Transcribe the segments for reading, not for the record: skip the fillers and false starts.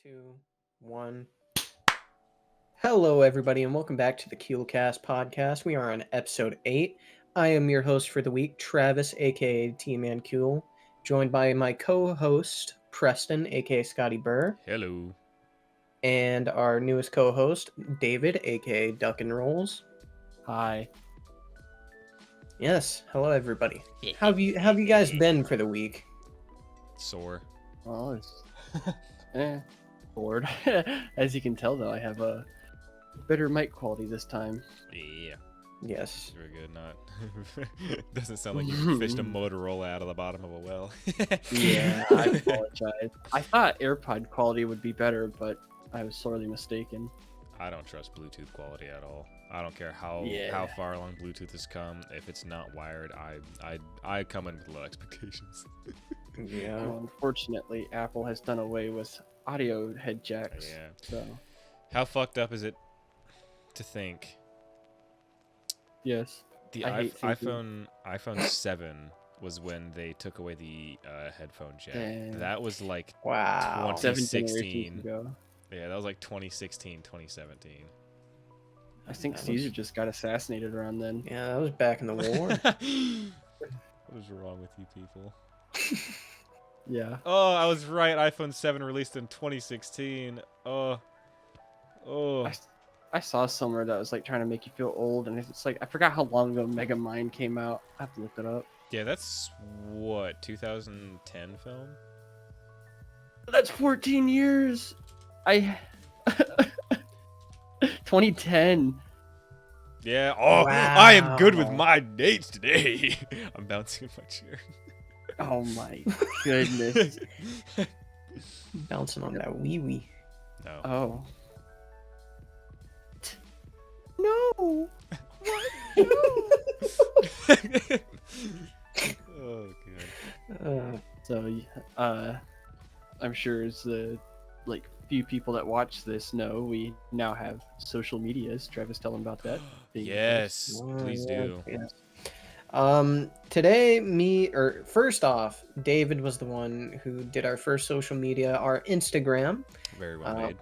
two, one. Hello, everybody, and welcome back to the Kewlcast podcast. We are on episode 8. I am your host for the week, Travis, aka T-Man Kewl, joined by my co-host, Preston, aka Scotty Burr, Hello. and our newest co-host, David, aka Duck and Rolls. Hi. Yes, hello, everybody. How have you guys been for the week? Sore. Well, it's bored. As you can tell, though, I have a better mic quality this time. Yeah. Yes. Very good. Not. Doesn't sound like you fished a Motorola out of the bottom of a well. Yeah, I apologize. I thought AirPod quality would be better, but I was sorely mistaken. I don't trust Bluetooth quality at all. I don't care how far along Bluetooth has come. If it's not wired, I come in with low expectations. Yeah. Well, unfortunately, Apple has done away with audio head jacks. Yeah. So, How fucked up is it to think yes. the I hate thinking. iPhone 7 was when they took away the headphone jack? Damn. That was like Wow. 2016. Ago. Yeah, that was like 2016, 2017. I think That Caesar was- just got assassinated around then. Yeah, that was back in the war. What is wrong with you people? Yeah. Oh, I was right. iPhone 7 released in 2016. Oh. I saw somewhere that was like trying to make you feel old, and it's like I forgot how long ago Mega Mind came out. I have to look it up. Yeah, that's what, 2010 film? That's 14 years. 2010. Yeah. Oh, I am good with Wow. my dates today. I'm bouncing in my chair. Oh my goodness. Bouncing on that wee-wee. No. Oh. No. Oh, good. So, I'm sure as the few people that watch this know, we now have social medias. Travis, tell them about that. Yes, please Yeah, do. yes. Today, first off, David was the one who did our first social media, our Instagram. Very well made.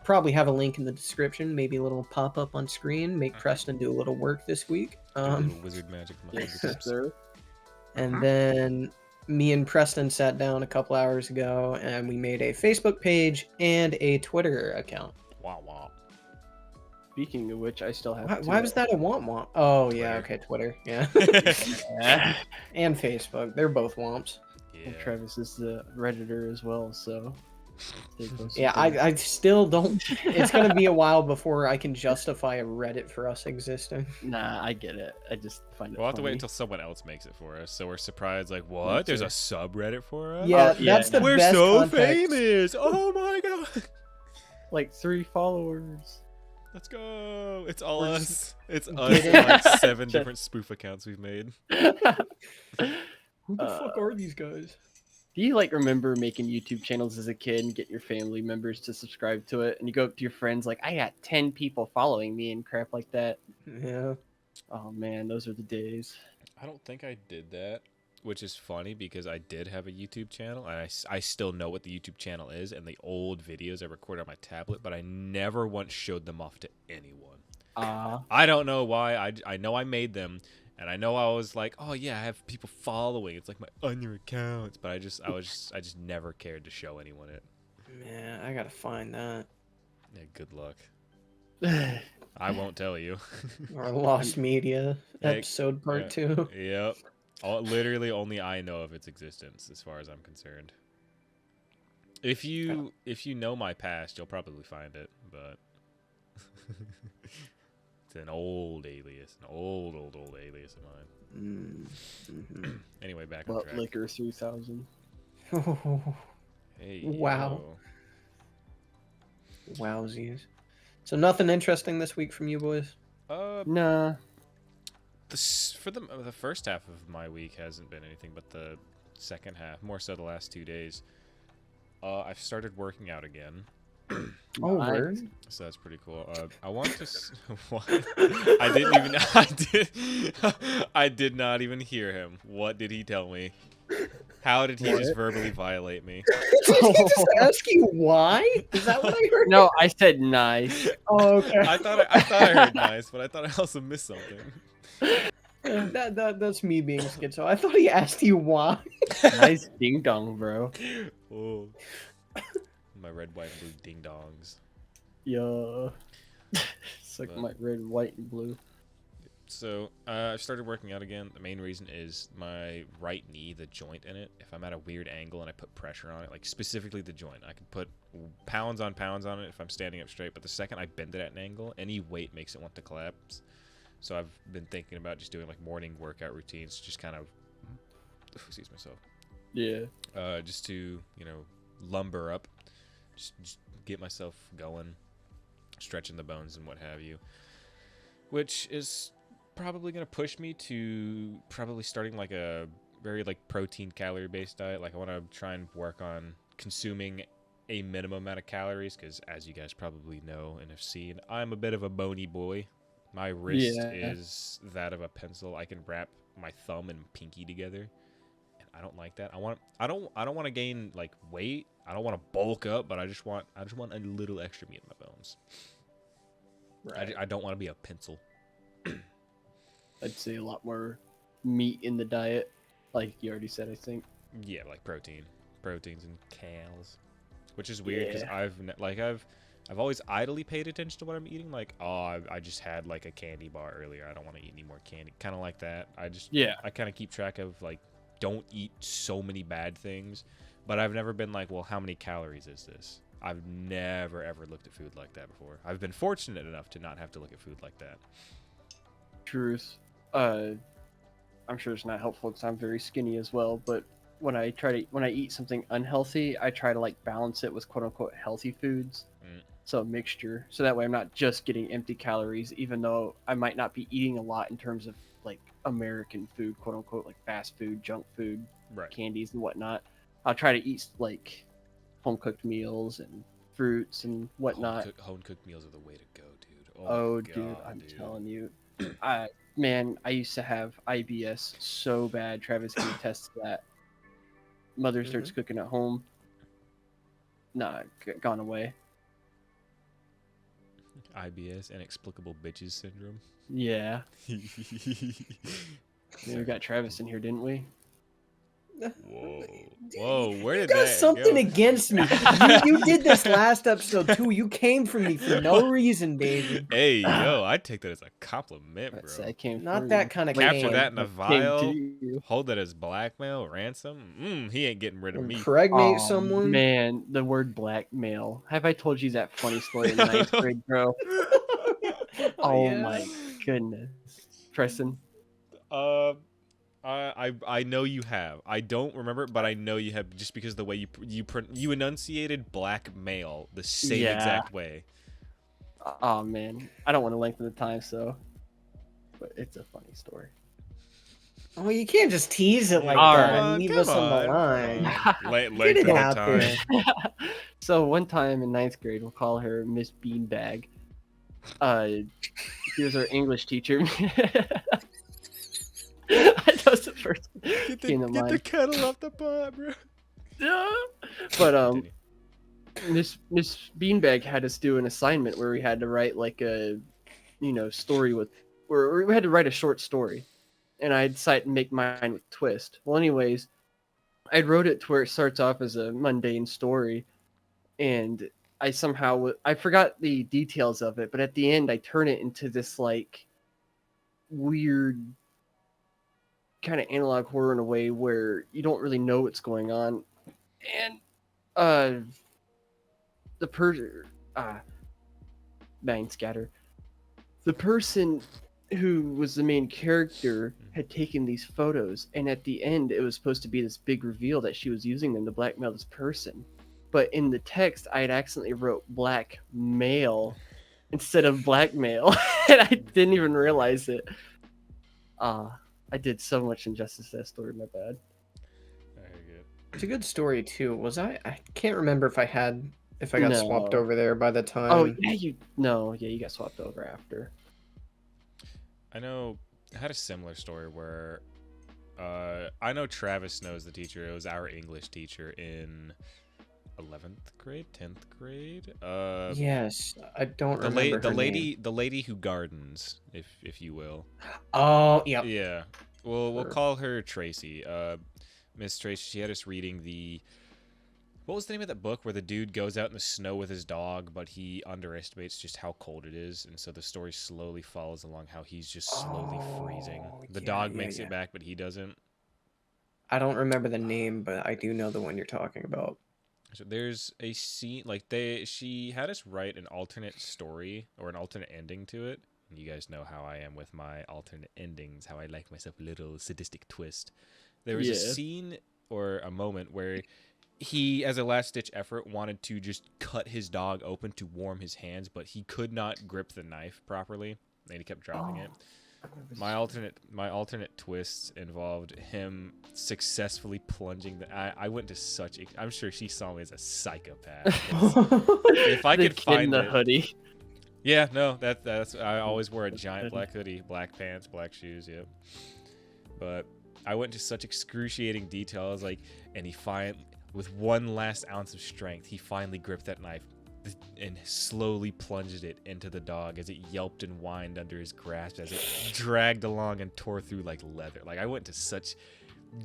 Probably have a link in the description, maybe a little pop-up on screen, make Preston do a little work this week. Do a little wizard magic. with my Yes, fingertips. sir. And then me and Preston sat down a couple hours ago and we made a Facebook page and a Twitter account. Wow, wow. Speaking of which, I still have. Why was that a womp? Oh, yeah, Twitter. okay, Twitter, yeah. Yeah. And Facebook, they're both womps. Yeah. Travis is the redditor as well, so. stay close to Yeah, him. I still don't. It's gonna be a while before I can justify a Reddit for us existing. Nah, I get it. I just find it. We'll have to wait funny. until someone else makes it for us, so we're surprised. Like, what? There's a subreddit for us? Yeah, Oh, yeah, that's the We're best so context. famous! Oh my god! Like 3 followers. Let's go! It's all We're us. It's Get us it. and like 7 Just- different spoof accounts we've made. Who the fuck are these guys? Do you remember making YouTube channels as a kid and get your family members to subscribe to it, and you go up to your friends like, I got 10 people following me and crap like that? Yeah. Oh man, those are the days. I don't think I did that, which is funny because I did have a YouTube channel, and I still know what the YouTube channel is and the old videos I recorded on my tablet, but I never once showed them off to anyone. I don't know why. I know I made them, and I know I was like, oh yeah, I have people following. It's like on your accounts, but I just never cared to show anyone it. Man, I gotta find that. Yeah, good luck. I won't tell you. Our Lost Media Heck, episode yeah. part 2. Yep. Literally only I know of its existence as far as I'm concerned. If you know my past, you'll probably find it, but it's an old alias, an old alias of mine. Mm-hmm. Anyway, back on Butt track. Liquor 3000. Hey, Wow. yo. Wowsies. So nothing interesting this week from you boys? Nah. For the first half of my week hasn't been anything, but the second half, more so the last 2 days, I've started working out again. Oh, Nice. word? So that's pretty cool. I want to. What? I didn't even. I did not even hear him. What did he tell me? How did he just What? verbally violate me? Did he just ask you why? Is that what I heard? No, I said nice. Oh, okay. I thought I heard nice, but I thought I also missed something. That's me being schizo. I thought he asked you why. Nice ding dong, bro. Oh, my red, white, and blue ding dongs. Yeah. It's like But- my red, white, and blue. So I've started working out again. The main reason is my right knee, the joint in it. If I'm at a weird angle and I put pressure on it, like specifically the joint, I can put pounds on it if I'm standing up straight. But the second I bend it at an angle, any weight makes it want to collapse. So I've been thinking about just doing like morning workout routines, just kind of excuse myself, Yeah. just to lumber up, just get myself going, stretching the bones and what have you, which is probably going to push me to probably starting like a very like protein calorie based diet. Like I want to try and work on consuming a minimum amount of calories because as you guys probably know and have seen, I'm a bit of a bony boy. My wrist Yeah. is that of a pencil. I can wrap my thumb and pinky together, and I don't like that. I don't want to gain like weight. I don't want to bulk up, but I just want a little extra meat in my bones. Right. I don't want to be a pencil. I'd say a lot more meat in the diet, like you already said, I think. Yeah, like proteins and cals, which is weird because Yeah. I've always idly paid attention to what I'm eating. Like, oh, I just had like a candy bar earlier. I don't want to eat any more candy. Kind of like that. Yeah. I kind of keep track of like, don't eat so many bad things. But I've never been like, well, how many calories is this? I've never ever looked at food like that before. I've been fortunate enough to not have to look at food like that. Truth. I'm sure it's not helpful because I'm very skinny as well. But when I eat something unhealthy, I try to like balance it with quote unquote healthy foods. Mm. So a mixture. So that way I'm not just getting empty calories, even though I might not be eating a lot in terms of like American food, quote unquote, like fast food, junk food, Right. candies and whatnot. I'll try to eat like home cooked meals and fruits and whatnot. Home cooked meals are the way to go, dude. Oh, my dude, God, I'm dude. telling you. I used to have IBS so bad. Travis can attest to that. Mother starts cooking at home. Nah, gone away. IBS, inexplicable bitches syndrome. Yeah. We got Travis in here, didn't we? Whoa, where You did got that something go? against me. You did this last episode too. You came for me for no reason, David. Hey, yo, I take that as a compliment, That's- bro. I came Not for that you. kind of Wait, Capture came. that in a I came vial. to you. Hold that as blackmail, ransom. He ain't getting rid of me. Impregnate Aw, someone. Man, the word blackmail. Have I told you that funny story in ninth grade, bro? Oh yeah. my goodness. Preston, I know you have. I don't remember it, but I know you have just because the way you enunciated blackmail the same Yeah. exact way. oh man, I don't want to lengthen the time, but it's a funny story. Oh, you can't just tease it like All that right. and leave us on the line. Length Get it of the out time. there. So one time in ninth grade, we'll call her Miss Beanbag. She was our English teacher. That was the first one that came to Get the mind. kettle off the pot, bro. Yeah. But Continue. Miss Beanbag had us do an assignment where we had to write like a, story where we had to write a short story, and I decided to make mine with twist. Well, anyways, I wrote it to where it starts off as a mundane story, and I forgot the details of it, but at the end I turn it into this like weird kind of analog horror in a way where you don't really know what's going on, and the person bang scatter the person who was the main character had taken these photos, and at the end it was supposed to be this big reveal that she was using them to blackmail this person, but in the text I had accidentally wrote blackmail instead of blackmail. And I didn't even realize it. I did so much injustice to that story, my bad. Very good. It's a good story too. Was I can't remember if I got swapped No. over there by the time. Oh yeah, you got swapped over after. I know I had a similar story where I know Travis knows the teacher. It was our English teacher in 11th grade, 10th grade. Yes, I don't remember her name. The lady who gardens, if you will. Oh, yep. Yeah. We'll Her. call her Tracy. Miss Tracy. She had us reading the. What was the name of that book where the dude goes out in the snow with his dog, but he underestimates just how cold it is, and so the story slowly follows along how he's just slowly freezing. The dog makes it back, but he doesn't. I don't remember the name, but I do know the one you're talking about. So there's a scene like she had us write an alternate story or an alternate ending to it. And you guys know how I am with my alternate endings, how I like myself a little sadistic twist. There was a scene or a moment where he, as a last-ditch effort, wanted to just cut his dog open to warm his hands, but he could not grip the knife properly, and he kept dropping it. My alternate twists involved him successfully plunging the. I went to such. I'm sure she saw me as a psychopath. If I could find the it, hoodie. Yeah, no, that's. I always wore a giant black hoodie, black pants, black shoes. Yep. But I went to such excruciating detail. I was like, and he with one last ounce of strength, he finally gripped that knife and slowly plunged it into the dog as it yelped and whined under his grasp as it dragged along and tore through like leather. Like, I went to such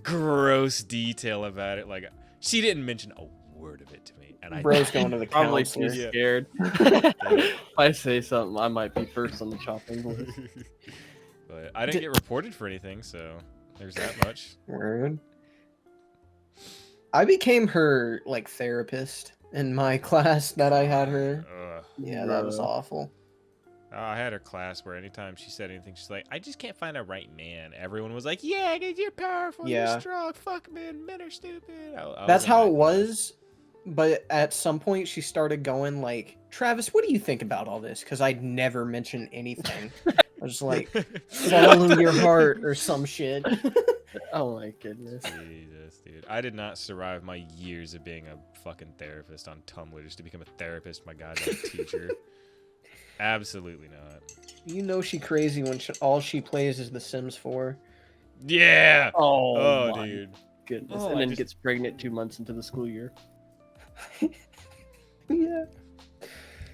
gross detail about it. Like, she didn't mention a word of it to me, and I Bro's going to the probably counselor. too scared. If I say something, I might be first on the chopping list. But I didn't get reported for anything, so there's that much. Rude. I became her like therapist in my class that I had her. Yeah, that was awful. I had her class where anytime she said anything, she's like, "I just can't find a right man." Everyone was like, "Yeah, because you're powerful, you're strong. Fuck, man, men are stupid." That's how it was. But at some point, she started going like, "Travis, what do you think about all this?" Because I'd never mentioned anything. I was like, "Follow your heart" or some shit. Oh my goodness. Jesus, dude. I did not survive my years of being a fucking therapist on Tumblr just to become a therapist, my goddamn teacher. Absolutely not. You know she crazy when all she plays is The Sims 4. Yeah! Oh my dude. goodness. And then gets pregnant 2 months into the school year. Yeah.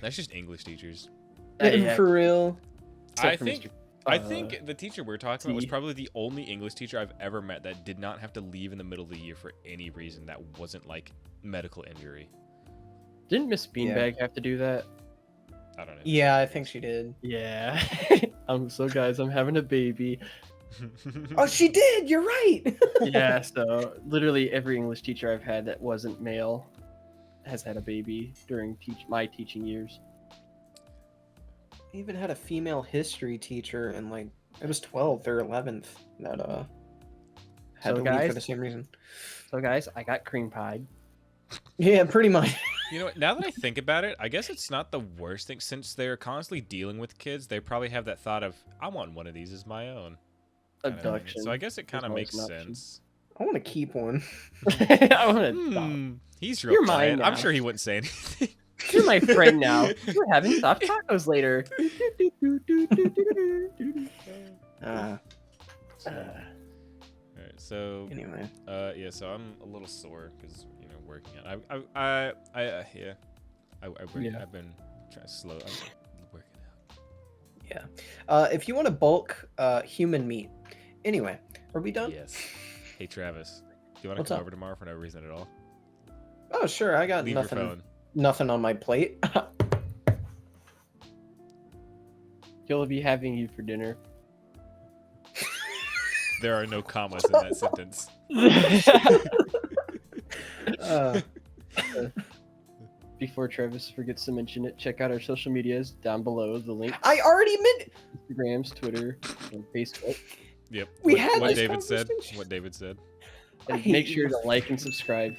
That's just English teachers. For real. I think the teacher we're talking about was probably the only English teacher I've ever met that did not have to leave in the middle of the year for any reason that wasn't like medical injury. Didn't Miss Beanbag have to do that? I don't know. Yeah, I think she did. Yeah. Guys, I'm having a baby. Oh, she did! You're right! Yeah, so literally every English teacher I've had that wasn't male has had a baby during my teaching years. I even had a female history teacher in like it was 12th or 11th that had to leave for the same reason. So guys, I got cream pied. Yeah, pretty much. You know, now that I think about it, I guess it's not the worst thing. Since they're constantly dealing with kids, they probably have that thought of, I want one of these as my own. Abduction. So I guess it kind of makes sense. I want to keep one. I want to He's real quiet. mine I'm sure he wouldn't say anything. You're my friend now. We're having soft tacos later. Alright, so anyway, yeah, so I'm a little sore because working on. I've been trying to slow. I'm working out. Yeah. If you want to bulk human meat. Anyway, are we done? Yes. Hey Travis, do you want to come over tomorrow for no reason at all? Oh sure, I got Leave nothing. Your phone. Nothing on my plate. He'll be having you for dinner. There are no commas in that sentence. Before Travis forgets to mention it, check out our social medias down below. The link. I already meant Instagrams, Twitter, and Facebook. Yep. What David said. What David said. And make sure to like and subscribe.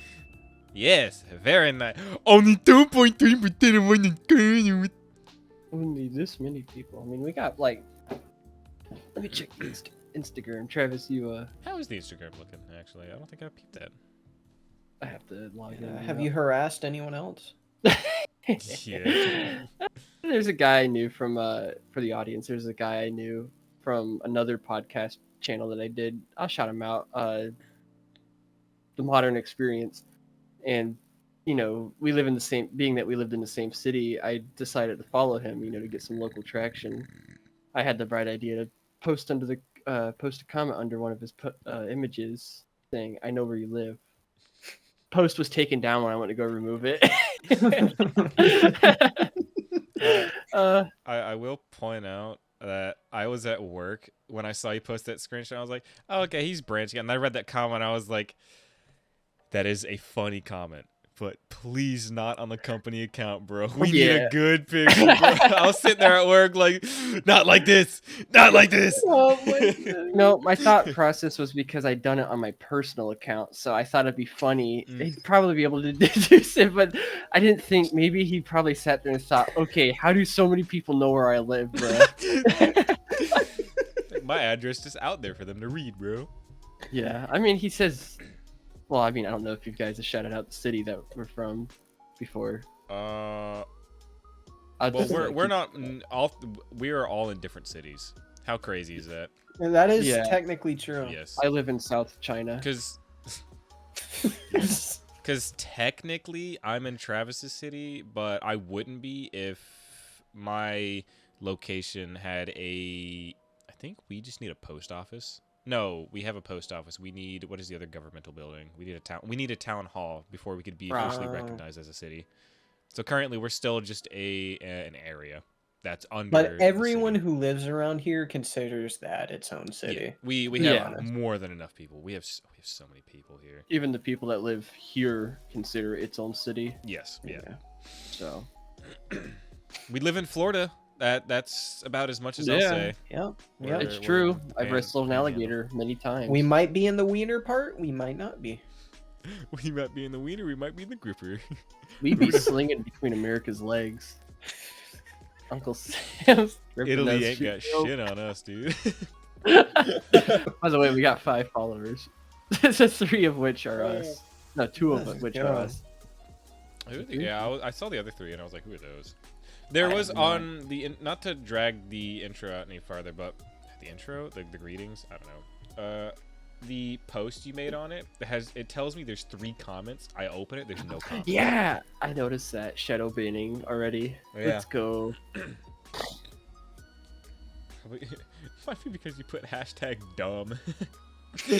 Yes, very nice. Only 2.3%. Only this many people. I mean, we got like. Let me check Instagram. Travis, you How is the Instagram looking? Actually, I don't think I peeped that. I have to log in. Have you harassed anyone else? Yeah. There's a guy I knew from for the audience. There's a guy I knew from another podcast channel that I did. I'll shout him out. The Modern Experience, and we live in the same. Being that we lived in the same city, I decided to follow him. To get some local traction. I had the bright idea to post a comment under one of his images saying, "I know where you live." Post was taken down when I went to go remove it. I will point out that I was at work when I saw you post that screenshot. I was like, oh, okay, he's branching out. And I read that comment. I was like, that is a funny comment. But please not on the company account, bro. We need a good picture, bro. I was sitting there at work like, not like this. Not like this. No, my thought process was because I'd done it on my personal account. So I thought it'd be funny. He'd probably be able to deduce it. But I didn't think maybe he probably sat there and thought, okay, how do so many people know where I live, bro? My address is out there for them to read, bro. Yeah. I mean, he says... Well, I mean, I don't know if you guys have shouted out the city that we're from before. Well, we're not all. We are all in different cities. How crazy is that? That is technically true. Yes. I live in South China. Because technically I'm in Travis's city, but I wouldn't be if my location had a. I think we just need a post office. No, we have a post office. We need, what is the other governmental building? We need a town hall before we could be officially recognized as a city. So currently we're still just an area that's under. But everyone who lives around here considers that its own city. Yeah. We have more than enough people. We have so many people here. Even the people that live here consider its own city. Yes. Yeah. So we live in Florida. That's about as much as I'll say. Yeah. It's true. I've wrestled an alligator many times. We might be in the wiener part. We might not be. We might be in the wiener. We might be in the gripper. We'd be slinging between America's legs. Uncle Sam's. Italy ain't got shit on us, dude. By the way, we got 5 followers. 3 of which are us. No, 2 of which are us. Yeah, I saw the other 3 and I was like, who are those? There was on the, not to drag the intro out any farther, but the intro, the greetings, I don't know. The post you made on it, it tells me there's 3 comments. I open it, there's no comments. Yeah, I noticed that. Shadow banning already. Yeah. Let's go. Might be because you put hashtag dumb.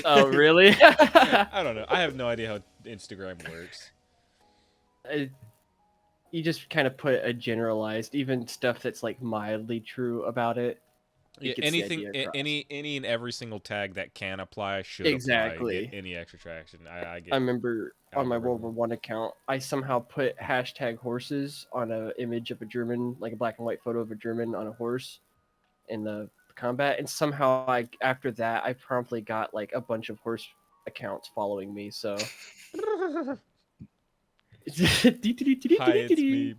Oh, really? I don't know. I have no idea how Instagram works. You just kind of put a generalized, even stuff that's like mildly true about it. Yeah, anything, any and every single tag that can apply should apply. Get any extra traction. I remember on my World War I account, I somehow put hashtag horses on an image of a German, like a black and white photo of a German on a horse in the combat, and somehow after that I promptly got like a bunch of horse accounts following me. So. Hi, it's me.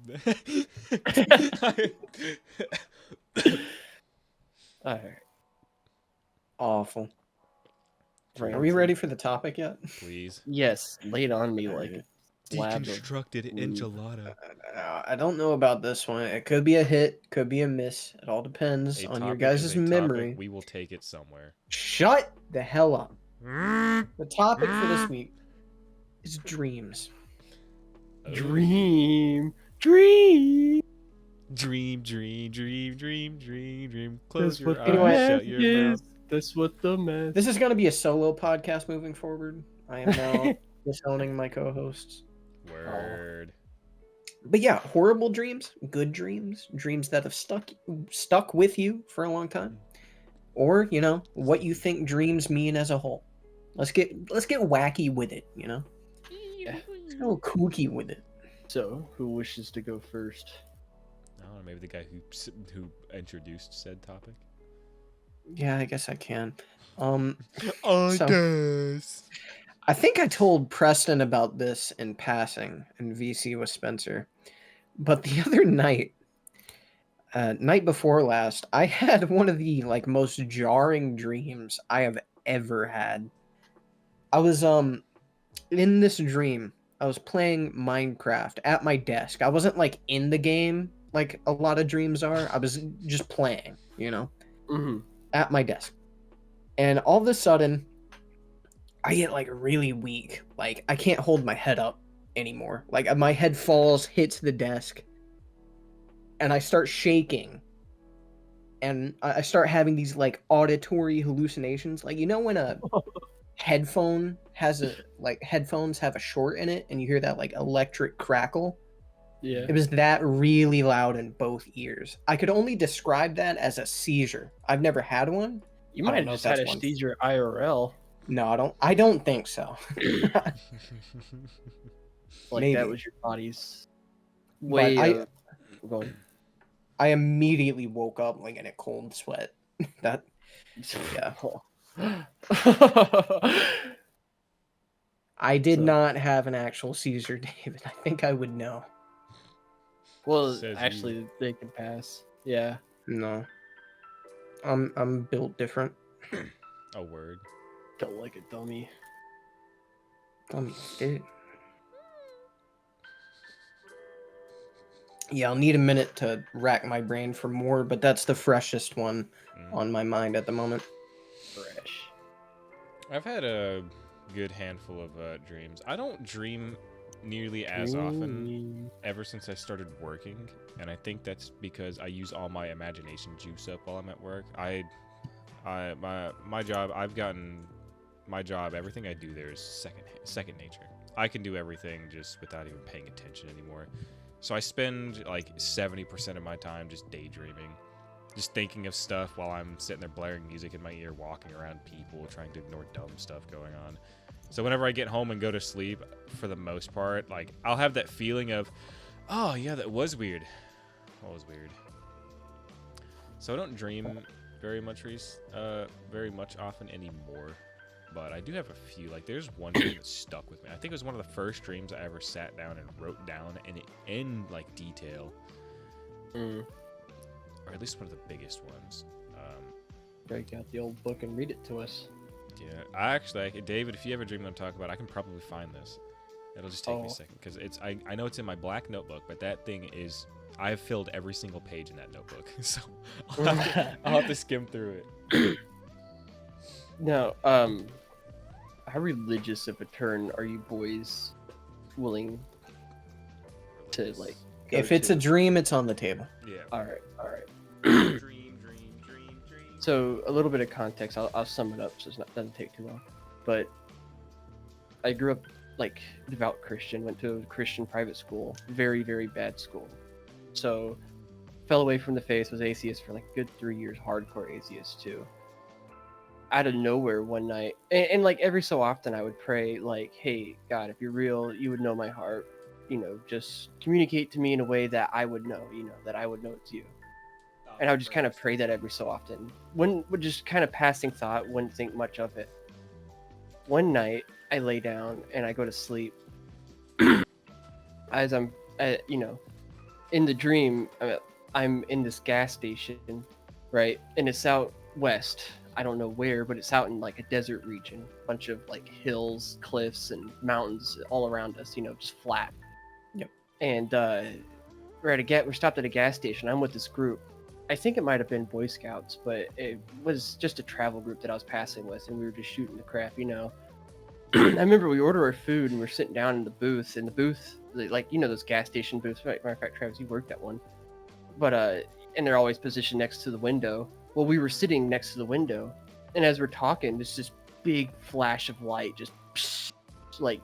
Alright. Awful. Are we ready for the topic yet? Please. Yes, lay it on me like a slab deconstructed enchilada. I don't know about this one. It could be a hit, could be a miss. It all depends on your guys' memory. We will take it somewhere. Shut the hell up. The topic for this week is dreams. Dream. Close your eyes, shut your mouth. That's what the mess. This is going to be a solo podcast moving forward. I am now disowning my co-hosts. Word. But yeah, horrible dreams, good dreams, dreams that have stuck with you for a long time, or what you think dreams mean as a whole. Let's get wacky with it. Yeah. Let's go kooky with it. So, who wishes to go first? I don't know, maybe the guy who introduced said topic. Yeah, I guess I can. I think I told Preston about this in passing in VC with Spencer, but the other night, night before last, I had one of the most jarring dreams I have ever had. I was in this dream. I was playing Minecraft at my desk. I wasn't in the game like a lot of dreams are. I was just playing, Mm-hmm. at my desk. And all of a sudden, I get like really weak. Like I can't hold my head up anymore. Like my head falls, hits the desk, and I start shaking. And I start having these like auditory hallucinations. Like, you know, when a headphone has a like headphones have a short in it and you hear that like electric crackle? Yeah. It was that really loud in both ears. I could only describe that as a seizure. I've never had one. You I might don't have know if just had that's a one. seizure IRL. No, I don't think so. Like Maybe. that was your body's But way of going. I immediately woke up like in a cold sweat. That yeah. I did So- not have an actual seizure, David. I think I would know. Well, Says actually, they can pass. Yeah. No. I'm built different. A word. Don't like a dummy. Dude. Yeah, I'll need a minute to rack my brain for more, but that's the freshest one on my mind at the moment. Fresh. I've had a good handful of dreams. I don't dream nearly as often ever since I started working, and I think that's because I use all my imagination juice up while I'm at work. My job, I've gotten my job. Everything I do there is second nature. I can do everything just without even paying attention anymore. So I spend like 70% of my time just daydreaming, just thinking of stuff while I'm sitting there blaring music in my ear, walking around people, trying to ignore dumb stuff going on. So whenever I get home and go to sleep, for the most part, like I'll have that feeling of, oh yeah, that was weird. That was weird. So I don't dream very much often anymore. But I do have a few. Like, there's one dream that stuck with me. I think it was one of the first dreams I ever sat down and wrote down in like detail, or at least one of the biggest ones. Break out the old book and read it to us. Yeah, David, if you ever dream that I'm talking about, I can probably find this. It'll just take me a second because I know it's in my black notebook, but that thing is, I've filled every single page in that notebook, so I'll have to skim through it. Now, how religious of a turn are you boys willing to like? If it's a dream, it's on the table. Yeah. All right. Dream. So a little bit of context. I'll sum it up so it doesn't take too long. But I grew up like devout Christian. Went to a Christian private school. Very, very bad school. So fell away from the faith. Was atheist for like a good 3 years. Hardcore atheist too. Out of nowhere one night, and like every so often I would pray like, hey God, if you're real, you would know my heart, just communicate to me in a way that I would know, that I would know it's you. And I would just kind of pray that every so often, would just kind of passing thought, wouldn't think much of it. One night I lay down and I go to sleep. As I'm in the dream, I'm in this gas station, right, and it's out west. I don't know where, but it's out in like a desert region, bunch of like hills, cliffs, and mountains all around us. Just flat. Yep. And we're stopped at a gas station. I'm with this group. I think it might have been Boy Scouts, but it was just a travel group that I was passing with, and we were just shooting the crap. I remember we ordered our food and we're sitting down in the booth. In the booth, like those gas station booths. Matter of fact, Travis, you worked at one. But and they're always positioned next to the window. Well, we were sitting next to the window, and as we're talking, there's this big flash of light, just like,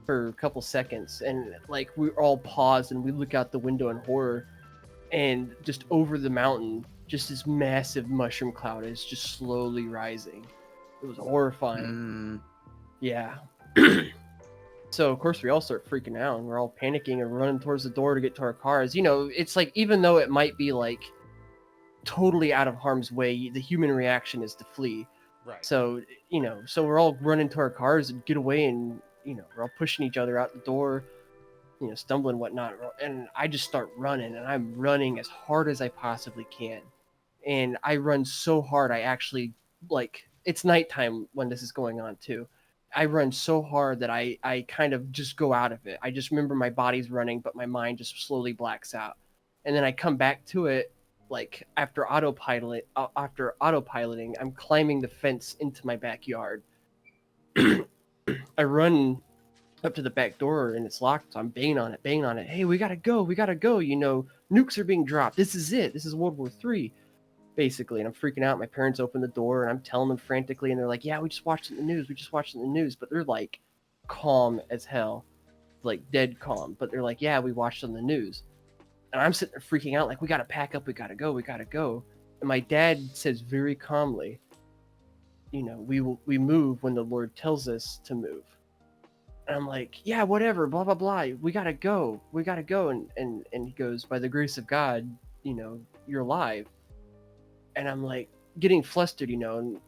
for a couple seconds, and like we all pause and we look out the window in horror, and just over the mountain, just this massive mushroom cloud is just slowly rising. It was horrifying. Yeah. So of course we all start freaking out, and we're all panicking and running towards the door to get to our cars. It's like, even though it might be like totally out of harm's way, the human reaction is to flee. Right. So so we're all running to our cars and get away, and we're all pushing each other out the door, stumbling, whatnot. And I just start running, and I'm running as hard as I possibly can. And I run so hard, I actually, like, it's nighttime when this is going on too. I run so hard that I kind of just go out of it. I just remember my body's running, but my mind just slowly blacks out. And then I come back to it, like after autopiloting, I'm climbing the fence into my backyard. I run up to the back door and it's locked. So I'm banging on it. Hey, we gotta go. You know, nukes are being dropped. This is it. This is World War III, basically. And I'm freaking out. My parents open the door and I'm telling them frantically, and they're like, "Yeah, we just watched it in the news. But they're like calm as hell, like dead calm. But they're like, "Yeah, we watched it on the news." And I'm sitting there freaking out, like, "We gotta pack up. We gotta go." And my dad says very calmly, "You know, we move when the Lord tells us to move." And I'm like, "Yeah, whatever, blah blah blah. We gotta go. And he goes, "By the grace of God, you know, you're alive." And I'm like getting flustered, you know. And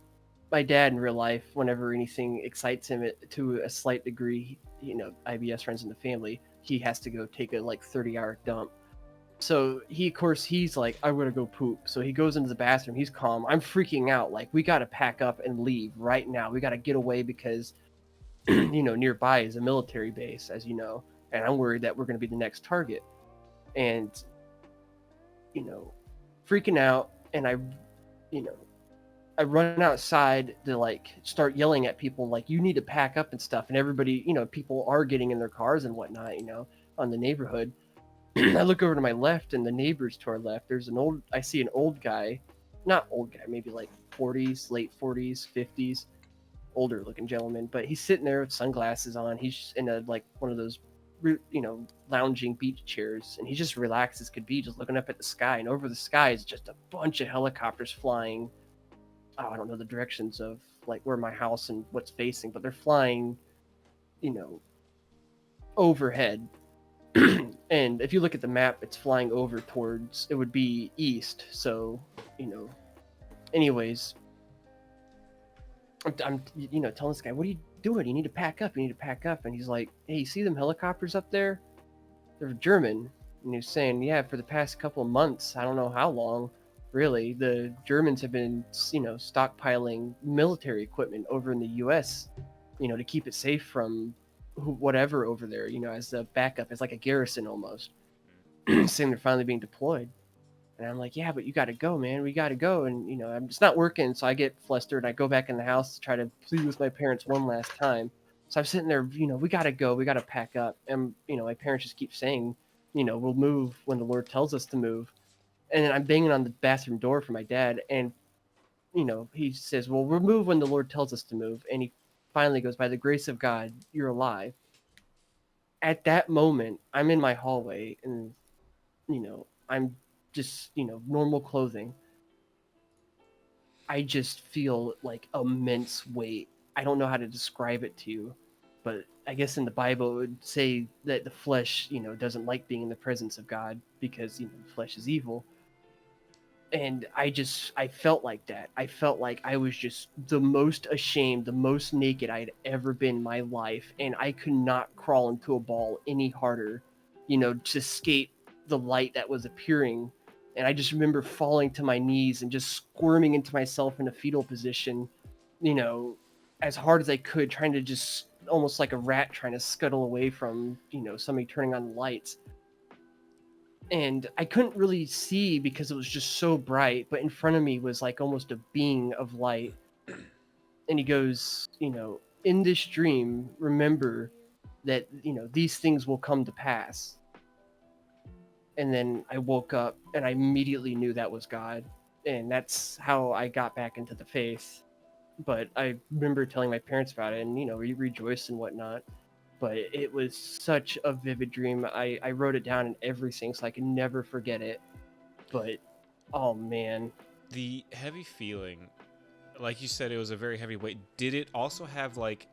my dad in real life, whenever anything excites him to a slight degree, you know, IBS runs in the family. He has to go take a like 30-hour dump. So he, of course, he's like, "I'm gonna go poop." So he goes into the bathroom. He's calm. I'm freaking out. Like, we gotta pack up and leave right now. We gotta get away because you know, nearby is a military base, as you know, and I'm worried that we're going to be the next target. And, you know, freaking out, and you know, I run outside to like start yelling at people, like, "You need to pack up and stuff." And everybody, you know, people are getting in their cars and whatnot, you know, on the neighborhood. I look over to my left, and the neighbors to our left, I see an old guy, not old guy, maybe like 40s, late 40s, 50s, older looking gentleman, but he's sitting there with sunglasses on. He's in a like one of those, you know, lounging beach chairs, and he's just relaxed as could be, just looking up at the sky. And over the sky is just a bunch of helicopters flying. Oh, I don't know the directions of like where my house and what's facing, but they're flying, you know, overhead. And if you look at the map, it's flying over towards, it would be east. So, you know, anyways, I'm, you know, telling this guy, "What are you doing? You need to pack up. And he's like, "Hey, you see them helicopters up there? They're German." And he's saying, "Yeah, for the past couple of months, I don't know how long, really, the Germans have been, you know, stockpiling military equipment over in the U.S., you know, to keep it safe from whatever over there, you know, as a backup, as like a garrison almost." Saying they're finally being deployed. And I'm like, "Yeah, but you got to go, man. We got to go." And, you know, it's not working. So I get flustered. I go back in the house to try to plead with my parents one last time. So I'm sitting there, you know, "We got to go. We got to pack up." And, you know, my parents just keep saying, you know, "We'll move when the Lord tells us to move." And then I'm banging on the bathroom door for my dad. And, you know, he says, "Well, we'll move when the Lord tells us to move." And he finally goes, "By the grace of God, you're alive." At that moment, I'm in my hallway and, you know, I'm just, you know, normal clothing. I just feel like immense weight. I don't know how to describe it to you, but I guess in the Bible it would say that the flesh, you know, doesn't like being in the presence of God because, you know, the flesh is evil. And I felt like that. I felt like I was just the most ashamed, the most naked I'd ever been in my life, and I could not crawl into a ball any harder, you know, to escape the light that was appearing. And I just remember falling to my knees and just squirming into myself in a fetal position, you know, as hard as I could, trying to just almost like a rat trying to scuttle away from, you know, somebody turning on the lights. And I couldn't really see because it was just so bright, but in front of me was like almost a being of light. And he goes, you know, "In this dream, remember that, you know, these things will come to pass." And then I woke up and I immediately knew that was God. And that's how I got back into the faith. But I remember telling my parents about it, and, you know, we rejoiced and whatnot. But it was such a vivid dream. I wrote it down and everything so I can never forget it. But oh man, The heavy feeling, like you said, it was a very heavy weight. Did it also have like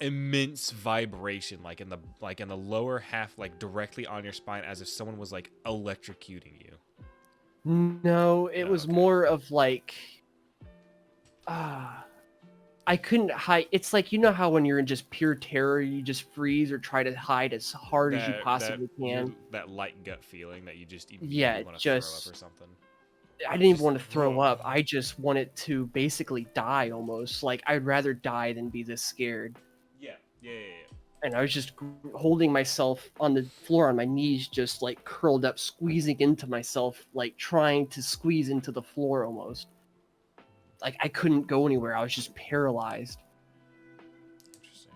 immense vibration, like in the lower half, like directly on your spine, as if someone was like electrocuting you? no, it was Okay. more of like, ah, I couldn't hide. It's like, you know how when you're in just pure terror, you just freeze or try to hide as hard as you possibly can. That light gut feeling that you just immediately Yeah, want to throw up just or something. I didn't even Just want to throw ugh. up. I just wanted to basically die almost. Like, I'd rather die than be this scared. Yeah. and I was just holding myself on the floor on my knees, just like curled up, squeezing into myself, like trying to squeeze into the floor almost. Like I couldn't go anywhere. I was just paralyzed. Interesting.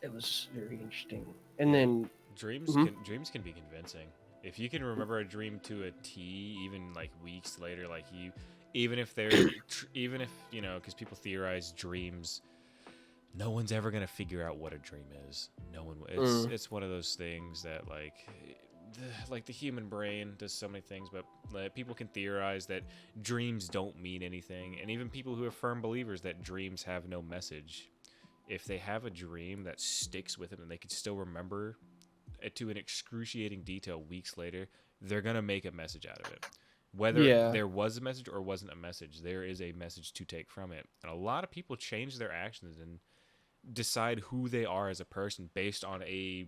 It was very interesting. And then Dreams can be convincing. If you can remember a dream to a T, even like weeks later, like even if because people theorize dreams, no one's ever gonna figure out what a dream is. No one. It's one of those things that like the human brain does so many things, but people can theorize that dreams don't mean anything, and even people who are firm believers that dreams have no message. If they have a dream that sticks with them and they can still remember it to an excruciating detail weeks later, they're gonna make a message out of it. Whether there was a message or wasn't a message, there is a message to take from it. And a lot of people change their actions and decide who they are as a person based on a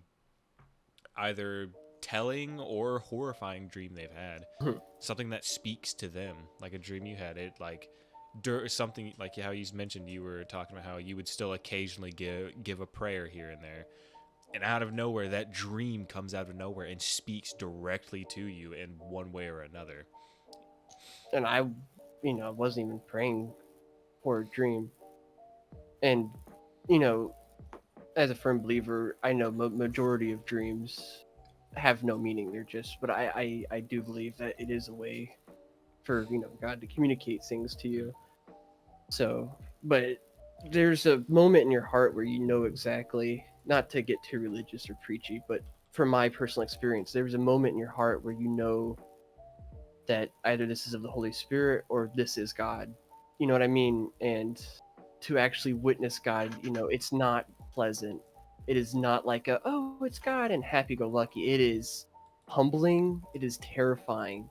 either telling or horrifying dream they've had. Something that speaks to them, like a dream you had. It like something like how you mentioned, you were talking about how you would still occasionally give a prayer here and there, and out of nowhere that dream comes out of nowhere and speaks directly to you in one way or another. And I wasn't even praying for a dream. And as a firm believer, I know majority of dreams have no meaning. They're just, but I do believe that it is a way for God to communicate things to you. So, but there's a moment in your heart where exactly, not to get too religious or preachy, but from my personal experience, there was a moment in your heart where that either this is of the Holy Spirit or this is God. You know what I mean? And to actually witness God, it's not pleasant. It is not like it's God and happy-go-lucky. It is humbling. It is terrifying.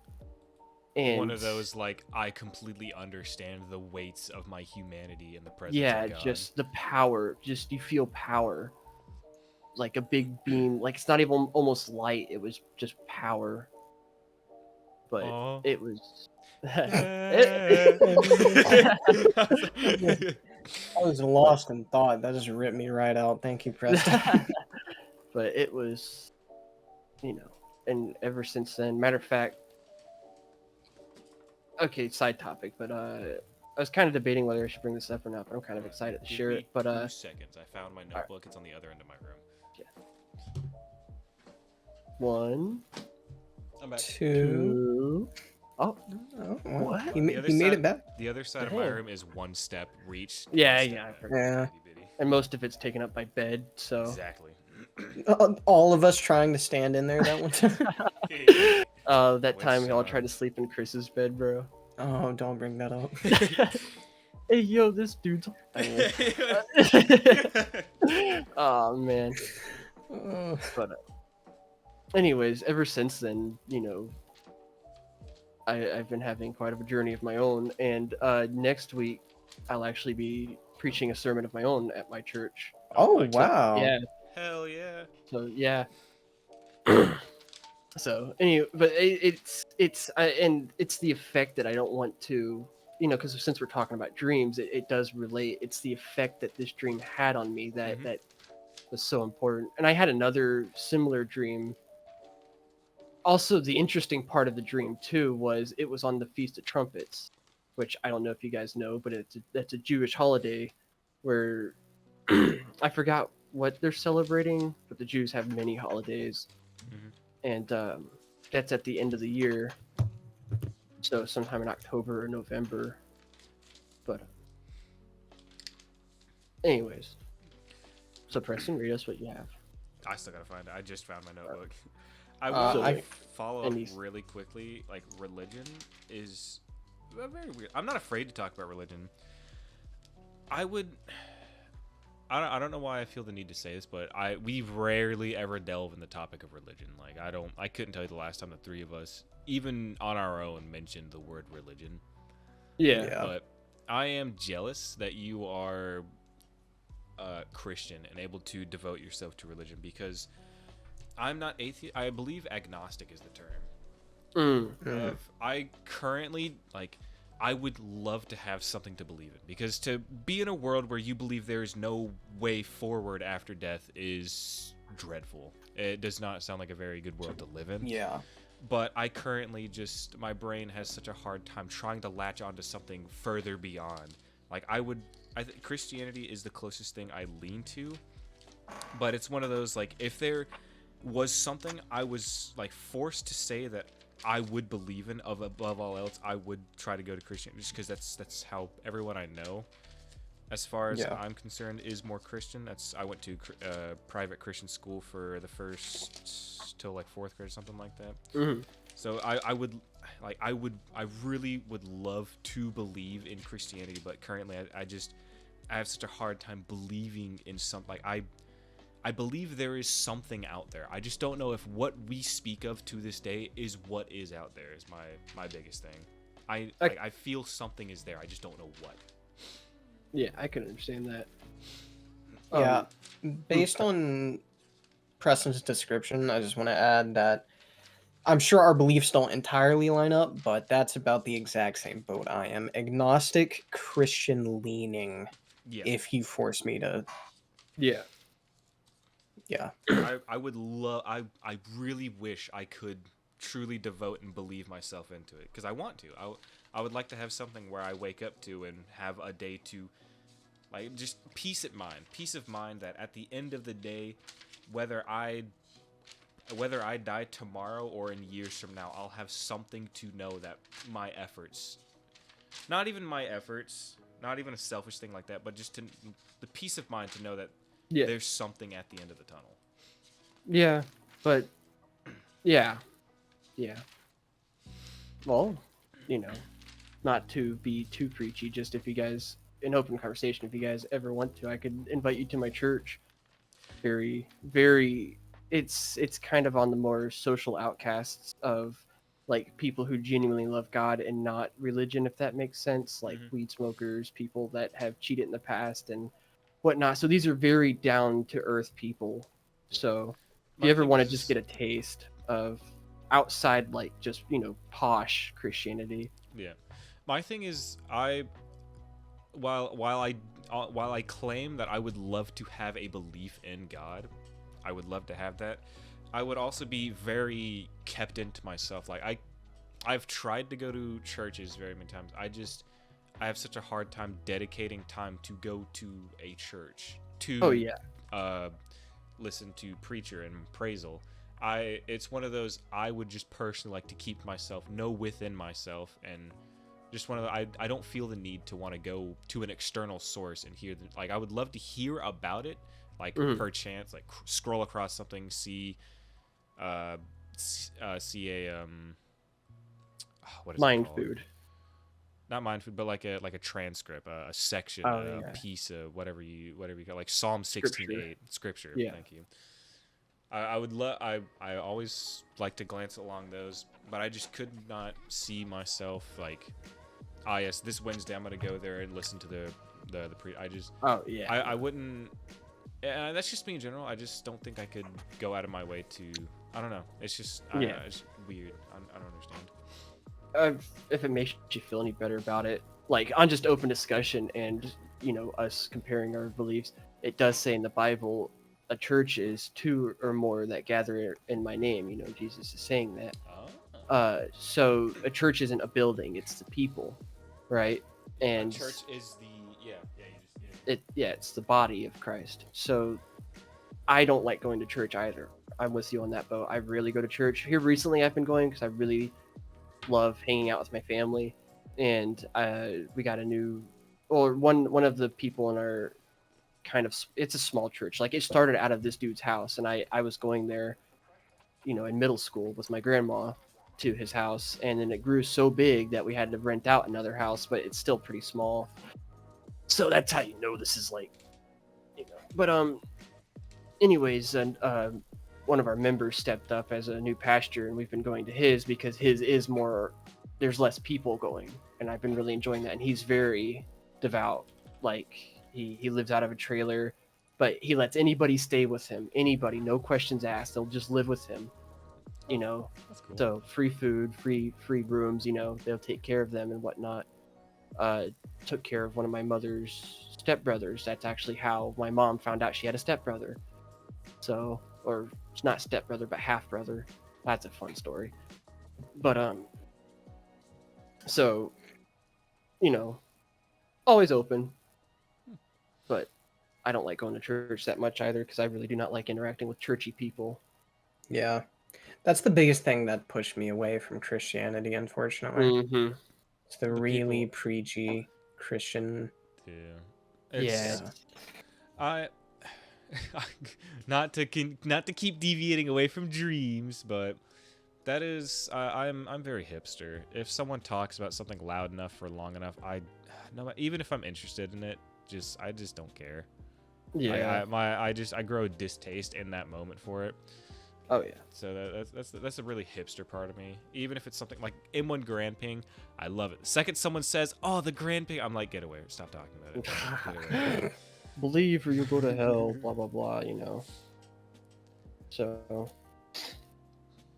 And one of those like, I completely understand the weights of my humanity in the presence of God. Just the power. Just you feel power, like a big beam. Like it's not even almost light. It was just power. But it was. I was lost in thought. That just ripped me right out. Thank you, Preston. But it was, and ever since then, matter of fact, okay, side topic, but I was kind of debating whether I should bring this up or not, but I'm kind of excited to share it. But 2 seconds. I found my notebook. Right. It's on the other end of my room. Yeah. 1, I'm back. 2. Oh, what? He made it back. The other side of my room is one step reach. Yeah. And most of it's taken up by bed, so. Exactly. All of us trying to stand in there that one time. That time we all tried to sleep in Chris's bed, bro. Oh, don't bring that up. Hey, yo, this dude's. Oh man. But anyways, ever since then, I've been having quite of a journey of my own, and next week I'll actually be preaching a sermon of my own at my church. Oh wow! Yeah. Hell yeah! So yeah. So anyway, but it's the effect that I don't want to, because since we're talking about dreams, it does relate. It's the effect that this dream had on me that was so important. And I had another similar dream. Also, the interesting part of the dream too was it was on the Feast of Trumpets, which I don't know if you guys know, but that's a Jewish holiday where I forgot what they're celebrating, but the Jews have many holidays, and that's at the end of the year, so sometime in October or November. But anyways, so Preston, read us what you have. I still gotta find it. I just found my notebook. I will follow up really quickly. Like, religion is very weird. I'm not afraid to talk about religion. I don't know why I feel the need to say this, but we rarely ever delve in the topic of religion. Like, I couldn't tell you the last time the three of us, even on our own, mentioned the word religion. Yeah. But I am jealous that you are Christian and able to devote yourself to religion, because I'm not atheist. I believe agnostic is the term. I currently, like, I would love to have something to believe in, because to be in a world where you believe there is no way forward after death is dreadful. It does not sound like a very good world to live in. Yeah. But I currently my brain has such a hard time trying to latch onto something further beyond. Like I think Christianity is the closest thing I lean to, but it's one of those, like, if there was something I was like forced to say that I would believe in above all else, I would try to go to Christianity, just because that's how everyone I know, as far as I'm concerned, is more Christian. I went to private Christian school for the first till like 4th grade or something like that. Mm-hmm. So I really would love to believe in Christianity, but currently I have such a hard time believing in something. Like I believe there is something out there. I just don't know if what we speak of to this day is what is out there. Is my biggest thing. I feel something is there. I just don't know what. Yeah, I can understand that. Yeah, based on Preston's description, I just want to add that I'm sure our beliefs don't entirely line up, but that's about the exact same boat I am. Agnostic, Christian leaning, Yeah. if you force me to. Yeah. Yeah. I would love. I really wish I could truly devote and believe myself into it, because I want to. I would like to have something where I wake up to and have a day to, like, just peace of mind that at the end of the day, whether I die tomorrow or in years from now, I'll have something to know that my efforts, not even my efforts, not even a selfish thing like that, but just the peace of mind to know that there's something at the end of the tunnel. Yeah, but yeah. Well, not to be too preachy, just if you guys, an open conversation, if you guys ever want to, I could invite you to my church. Very, very, it's kind of on the more social outcasts of, like, people who genuinely love God and not religion, if that makes sense, like weed smokers, people that have cheated in the past and whatnot. So these are very down to earth people. So if you ever want to just get a taste of outside, like, just posh Christianity. Yeah, my thing is, while I claim that I would love to have a belief in God, I would love to have that, I would also be very kept into myself. Like I've tried to go to churches very many times. I have such a hard time dedicating time to go to a church to listen to preacher and praisal. It's one of those, I would just personally like to keep know within myself, and just one of the, I don't feel the need to want to go to an external source and hear like, I would love to hear about it, like per chance, like scroll across something, see a what is Mind it called? food. Not mind food, but like a transcript, a section, a piece of whatever you call, like Psalm 16:8 scripture. Yeah. Thank you. I would I always like to glance along those, but I just could not see myself like, yes, this Wednesday I'm gonna go there and listen to the pre. I wouldn't. And that's just me in general. I just don't think I could go out of my way to. I don't know. It's just it's weird. I don't understand. If it makes you feel any better about it, like, on just open discussion and us comparing our beliefs, it does say in the Bible, a church is 2 or more that gather in my name. Jesus is saying that. So a church isn't a building; it's the people, right? And a church is it's the body of Christ. So I don't like going to church either. I'm with you on that boat. I rarely go to church. Here recently, I've been going because I really love hanging out with my family, and we got one of the people in our it's a small church. Like, it started out of this dude's house, and I was going there, in middle school with my grandma to his house, and then it grew so big that we had to rent out another house, but it's still pretty small. So that's how this is like, But anyways, and one of our members stepped up as a new pastor, and we've been going to his because his is more, there's less people going, and I've been really enjoying that. And he's very devout. Like, he lives out of a trailer, but he lets anybody stay with him. Anybody, no questions asked. They'll just live with him. That's cool. So free food, free rooms. They'll take care of them and whatnot. took care of one of my mother's stepbrothers. That's actually how my mom found out she had a stepbrother. So, or it's not stepbrother, but half brother. That's a fun story. But so always open. But I don't like going to church that much either because I really do not like interacting with churchy people. Yeah. That's the biggest thing that pushed me away from Christianity, unfortunately. Mm-hmm. It's the The really people- preachy Christian. Yeah. Yeah. It's, I not to keep deviating away from dreams, but that is I'm very hipster. If someone talks about something loud enough for long enough, even if I'm interested in it, I just don't care. Yeah. I grow a distaste in that moment for it. Oh yeah. So that's a really hipster part of me. Even if it's something like M1 Grand Ping, I love it. The second someone says, "Oh, the Grand Ping," I'm like, "Get away! Stop talking about it." Get away. Believe or you'll go to hell. Blah blah blah. So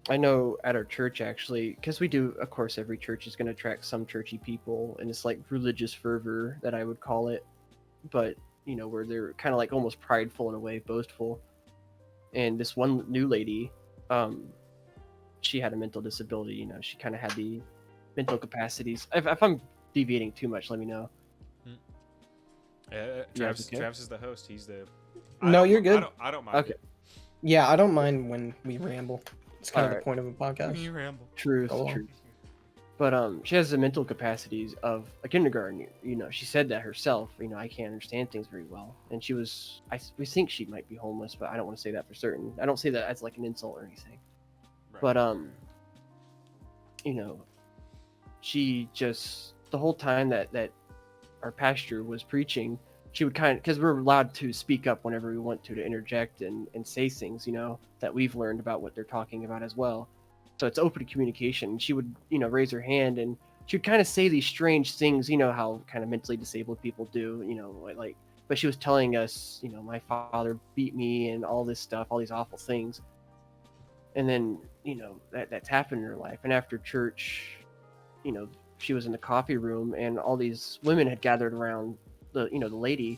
I know at our church actually, because we do, of course, every church is going to attract some churchy people, and it's like religious fervor that I would call it, but where they're kind of like almost prideful in a way, boastful. And this one new lady, she had a mental disability. She kind of had the mental capacities. If I'm deviating too much, let me know. Travis, okay? Travis is the host. He's the. No, you're good. I don't mind. Okay. Yeah, I don't mind when we ramble. It's kind of Alright. the point of a podcast. You ramble. Truth, Go on. truth. But she has the mental capacities of a kindergarten. She said that herself. I can't understand things very well, and we think she might be homeless, but I don't want to say that for certain. I don't say that as like an insult or anything. Right. But she just the whole time that our pastor was preaching, she would because we're allowed to speak up whenever we want to interject and say things, that we've learned about what they're talking about as well. So it's open communication. She would, raise her hand and she would kind of say these strange things, how kind of mentally disabled people do, like, but she was telling us, my father beat me and all this stuff, all these awful things. And then, that's happened in her life. And after church, she was in the coffee room and all these women had gathered around the lady,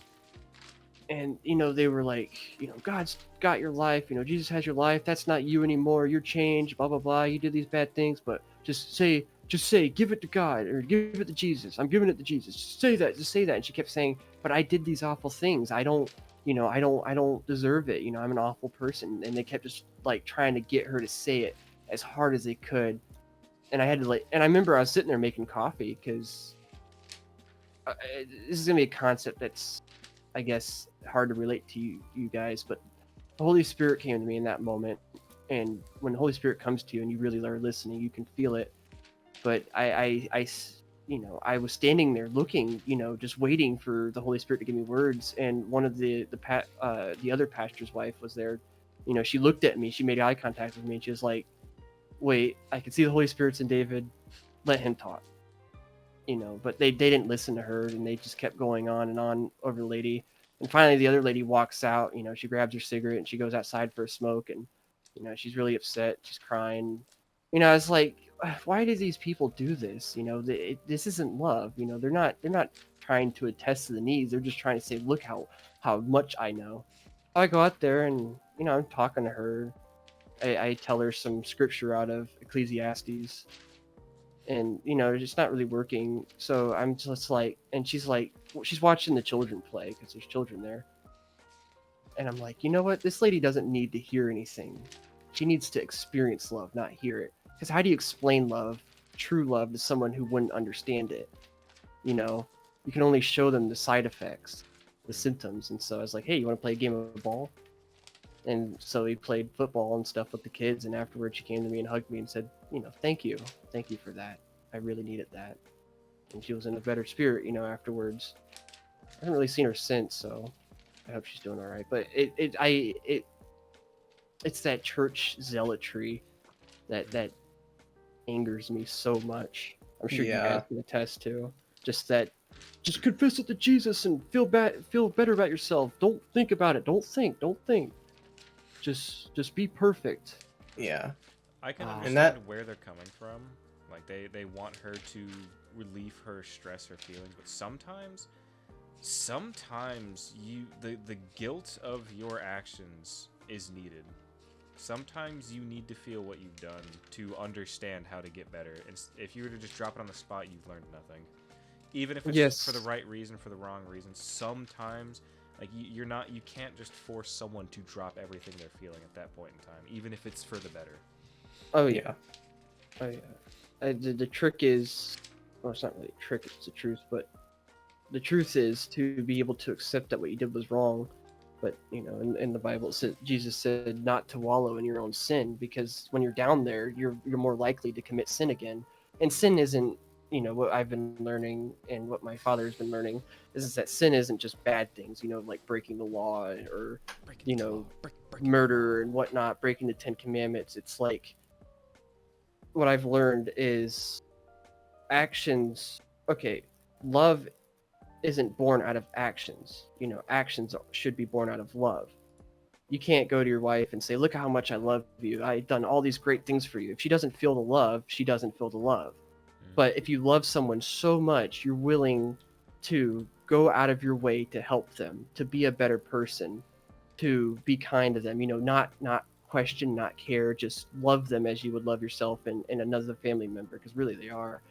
and they were like, God's got your life, Jesus has your life, that's not you anymore, you're changed, blah blah blah, you did these bad things, but just say give it to God or give it to Jesus, I'm giving it to Jesus, just say that. And she kept saying, but I did these awful things, I don't deserve it, I'm an awful person. And they kept just like trying to get her to say it as hard as they could. And I had to and I remember I was sitting there making coffee because this is gonna be a concept that's, I guess, hard to relate to you guys, but the Holy Spirit came to me in that moment. And when the Holy Spirit comes to you and you really are listening, you can feel it. But I was standing there looking, just waiting for the Holy Spirit to give me words. And one of the other pastor's wife was there. She looked at me, she made eye contact with me, and she was like, wait, I can see the Holy Spirit's in David, let him talk. But they didn't listen to her, and they just kept going on and on over the lady. And finally the other lady walks out, she grabs her cigarette and she goes outside for a smoke, and she's really upset, she's crying. I was like, why do these people do this? This isn't love. They're not trying to attest to the needs, they're just trying to say, look how much I know. I go out there and I'm talking to her. I tell her some scripture out of Ecclesiastes, and it's not really working. So I'm just like, and she's like, she's watching the children play because there's children there, and I'm like, you know what, this lady doesn't need to hear anything, she needs to experience love, not hear it. Because how do you explain love, true love, to someone who wouldn't understand it? You can only show them the side effects, the symptoms. And so I was like, hey, you want to play a game of ball? And so we played football and stuff with the kids, and afterwards she came to me and hugged me and said, thank you for that, I really needed that. And she was in a better spirit, afterwards. I haven't really seen her since, so I hope she's doing all right. But it's that church zealotry that angers me so much. I'm sure you guys can attest to. Just confess it to Jesus and feel better about yourself. Don't think about it. Don't think. Just be perfect. Yeah. I can And understand that- where they're coming from, Like they want her to relieve her stress or feelings, but sometimes the guilt of your actions is needed. Sometimes you need to feel what you've done to understand how to get better. If you were to just drop it on the spot, you've learned nothing. Even if it's for the right reason, for the wrong reason, sometimes like you can't just force someone to drop everything they're feeling at that point in time, even if it's for the better. Oh yeah. Oh yeah. The trick is, well, it's not really a trick, it's the truth, but the truth is to be able to accept that what you did was wrong. But, in the Bible, Jesus said not to wallow in your own sin, because when you're down there, you're more likely to commit sin again. And sin isn't, what I've been learning and what my father has been learning is that sin isn't just bad things, like breaking the law or, murder and whatnot, breaking the 10 Commandments. It's like, what I've learned is actions. Okay, love isn't born out of actions. Actions should be born out of love. You can't go to your wife and say, look how much I love you. I've done all these great things for you. If she doesn't feel the love, she doesn't feel the love. But if you love someone so much, you're willing to go out of your way to help them, to be a better person, to be kind to them, not question, not care, just love them as you would love yourself and another family member, because really they are.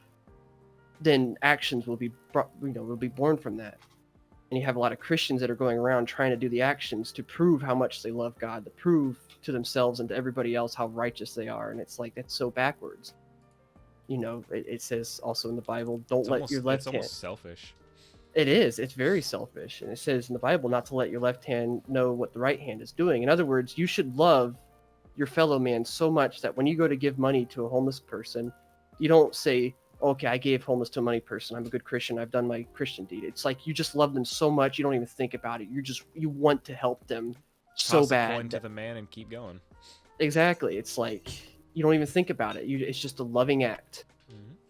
Then actions will be born from that. And you have a lot of Christians that are going around trying to do the actions to prove how much they love God, to prove to themselves and to everybody else how righteous they are. And it's like, that's so backwards. It says also in the Bible, don't let your left hand. It's almost selfish. It is. It's very selfish. And it says in the Bible not to let your left hand know what the right hand is doing. In other words, you should love your fellow man so much that when you go to give money to a homeless person, you don't say, okay, I gave homeless to a money person. I'm a good Christian. I've done my Christian deed. It's like you just love them so much you don't even think about it. You want to help them so Toss bad. a coin to the man and keep going. Exactly. It's like you don't even think about it. It's just a loving act.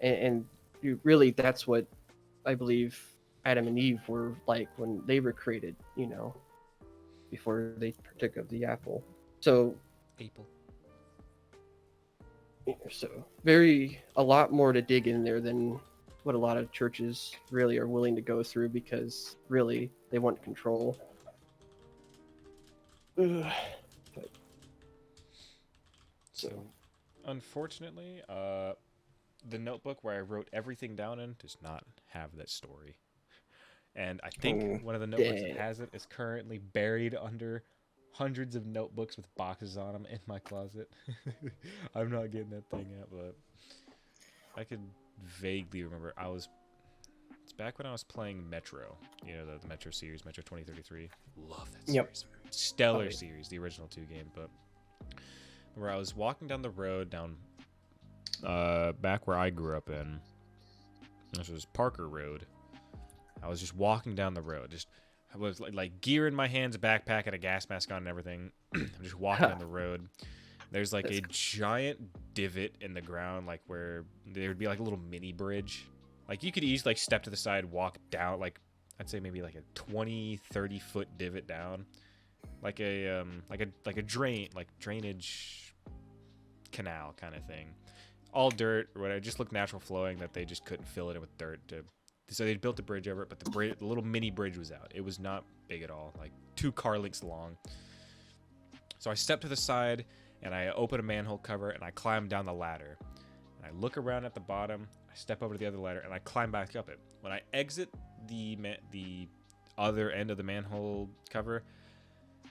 And you really, that's what I believe Adam and Eve were like when they were created, before they partook of the apple. So a lot more to dig in there than what a lot of churches really are willing to go through, because really they want control. So unfortunately, the notebook where I wrote everything down in does not have that story. And I think one of the notebooks that has it is currently buried under hundreds of notebooks with boxes on them in my closet. I'm not getting that thing out, but I could vaguely remember. It's back when I was playing Metro, the Metro series, Metro 2033. Love that series. Yep. Stellar series, the original 2 game, but where I was walking down the road back where I grew up in. This was Parker Road. I was just walking down the road. I was like gear in my hands, a backpack, and a gas mask on and everything. I'm just walking down the road. There's like a giant divot in the ground, like where there would be like a little mini bridge. Like you could easily step to the side, walk down, like I'd say maybe like a 20-30 foot divot down. Like a drainage canal kind of thing. All dirt, or whatever, just looked natural flowing that they just couldn't fill it in with dirt. So they built a bridge over it, but the little mini bridge was out. It was not big at all, like 2 car lengths long. So I stepped to the side and I open a manhole cover and I climb down the ladder. And I look around at the bottom, I step over to the other ladder and I climb back up it. When I exit the other end of the manhole cover,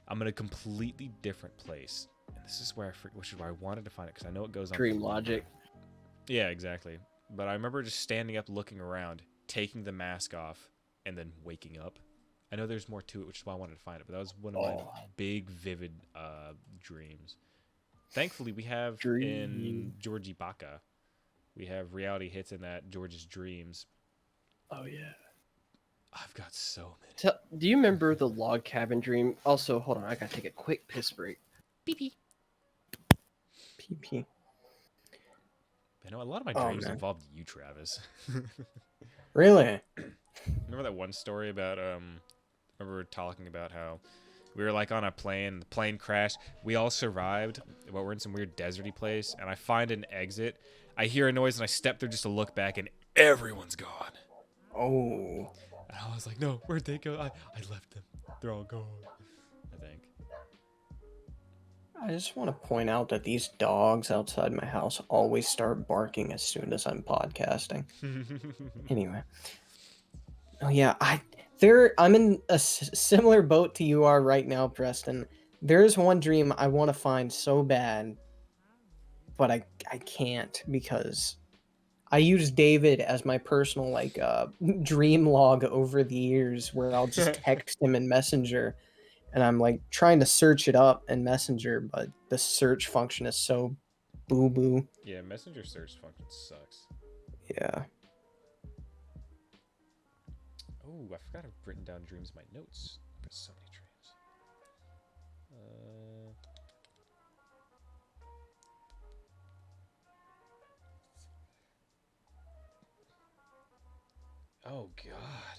I'm in a completely different place. And this is which is why I wanted to find it, because I know it goes on. Dream logic. Yeah, exactly. But I remember just standing up, looking around, taking the mask off, and then waking up. I know there's more to it, which is why I wanted to find it, but that was one of my big, vivid dreams. Thankfully, we have in Georgie Baka, we have reality hits in that George's dreams. Oh, yeah. I've got so many. Do you remember the log cabin dream? Also, hold on, I gotta take a quick piss break. Pee-pee. PP. I know a lot of my dreams involved you, Travis. Really? Remember that one story about remember talking about how We were like on a plane. The plane crashed. We all survived, but we're in some weird deserty place. And I find an exit. I hear a noise and I step through just to look back, and everyone's gone. Oh. And I was like, no, where'd they go? I left them. They're all gone, I think. I just want to point out that these dogs outside my house always start barking as soon as I'm podcasting. Anyway. Oh yeah, I'm in a similar boat to you are right now, Preston. There's one dream I want to find so bad, but I can't because I use David as my personal dream log over the years where I'll just text him in Messenger and I'm like trying to search it up in Messenger, but the search function is so boo-boo. Yeah, Messenger search function sucks. Yeah. Oh, I forgot I've written down dreams in my notes. There's so many dreams. Oh, God.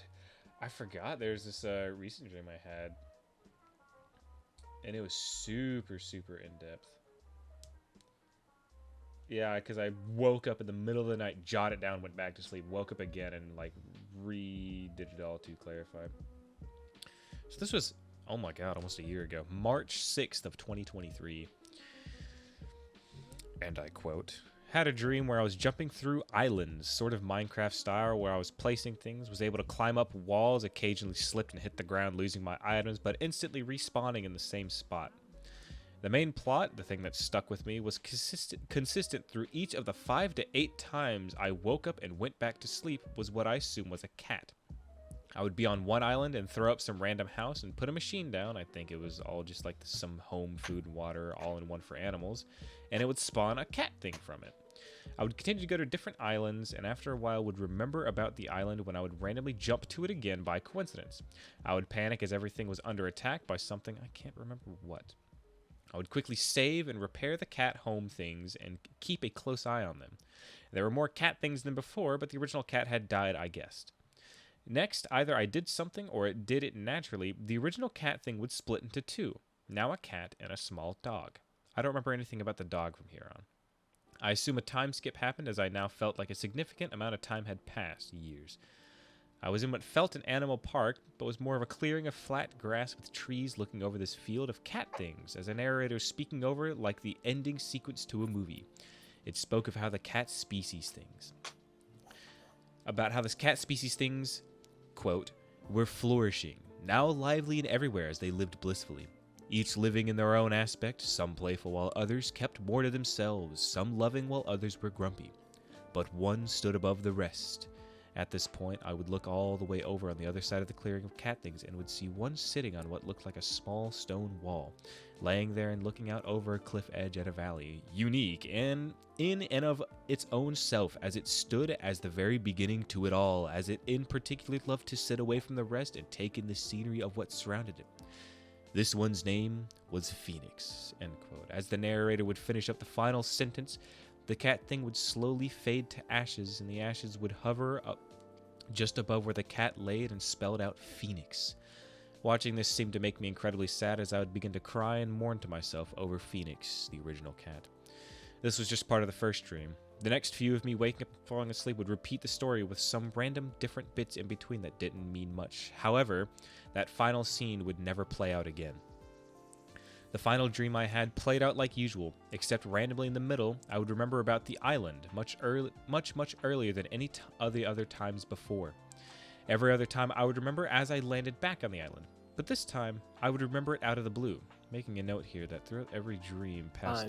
I forgot there's this recent dream I had. And it was super, super in-depth. Yeah, because I woke up in the middle of the night, jotted it down, went back to sleep, woke up again, and like redid it all to clarify. So this was, oh my God, almost a year ago, March 6th of 2023. And I quote, had a dream where I was jumping through islands, sort of Minecraft style, where I was placing things, was able to climb up walls, occasionally slipped and hit the ground, losing my items, but instantly respawning in the same spot. The main plot, the thing that stuck with me, was consistent through each of the 5 to 8 times I woke up and went back to sleep, was what I assume was a cat. I would be on one island and throw up some random house and put a machine down. I think it was all just like some home food and water all in one for animals, and it would spawn a cat thing from it. I would continue to go to different islands, and after a while would remember about the island when I would randomly jump to it again by coincidence. I would panic as everything was under attack by something, I can't remember what. I would quickly save and repair the cat home things and keep a close eye on them. There were more cat things than before, but the original cat had died, I guessed. Next, either I did something or it did it naturally. The original cat thing would split into 2. Now a cat and a small dog. I don't remember anything about the dog from here on. I assume a time skip happened as I now felt like a significant amount of time had passed, years. I was in what felt an animal park, but was more of a clearing of flat grass with trees looking over this field of cat things, as a narrator speaking over it like the ending sequence to a movie. It spoke of how the cat species things. About how this cat species things, quote, were flourishing, now lively and everywhere as they lived blissfully. Each living in their own aspect, some playful while others kept more to themselves, some loving while others were grumpy. But one stood above the rest. At this point, I would look all the way over on the other side of the clearing of cat things and would see one sitting on what looked like a small stone wall, laying there and looking out over a cliff edge at a valley, unique and in and of its own self, as it stood as the very beginning to it all, as it in particular loved to sit away from the rest and take in the scenery of what surrounded it. This one's name was Phoenix, end quote. As the narrator would finish up the final sentence, the cat thing would slowly fade to ashes, and the ashes would hover up just above where the cat laid and spelled out Phoenix. Watching this seemed to make me incredibly sad as I would begin to cry and mourn to myself over Phoenix, the original cat. This was just part of the first dream. The next few of me waking up and falling asleep would repeat the story with some random different bits in between that didn't mean much. However, that final scene would never play out again. The final dream I had played out like usual, except randomly in the middle, I would remember about the island much earlier than any of the other times before. Every other time I would remember as I landed back on the island, but this time I would remember it out of the blue, making a note here that throughout every dream past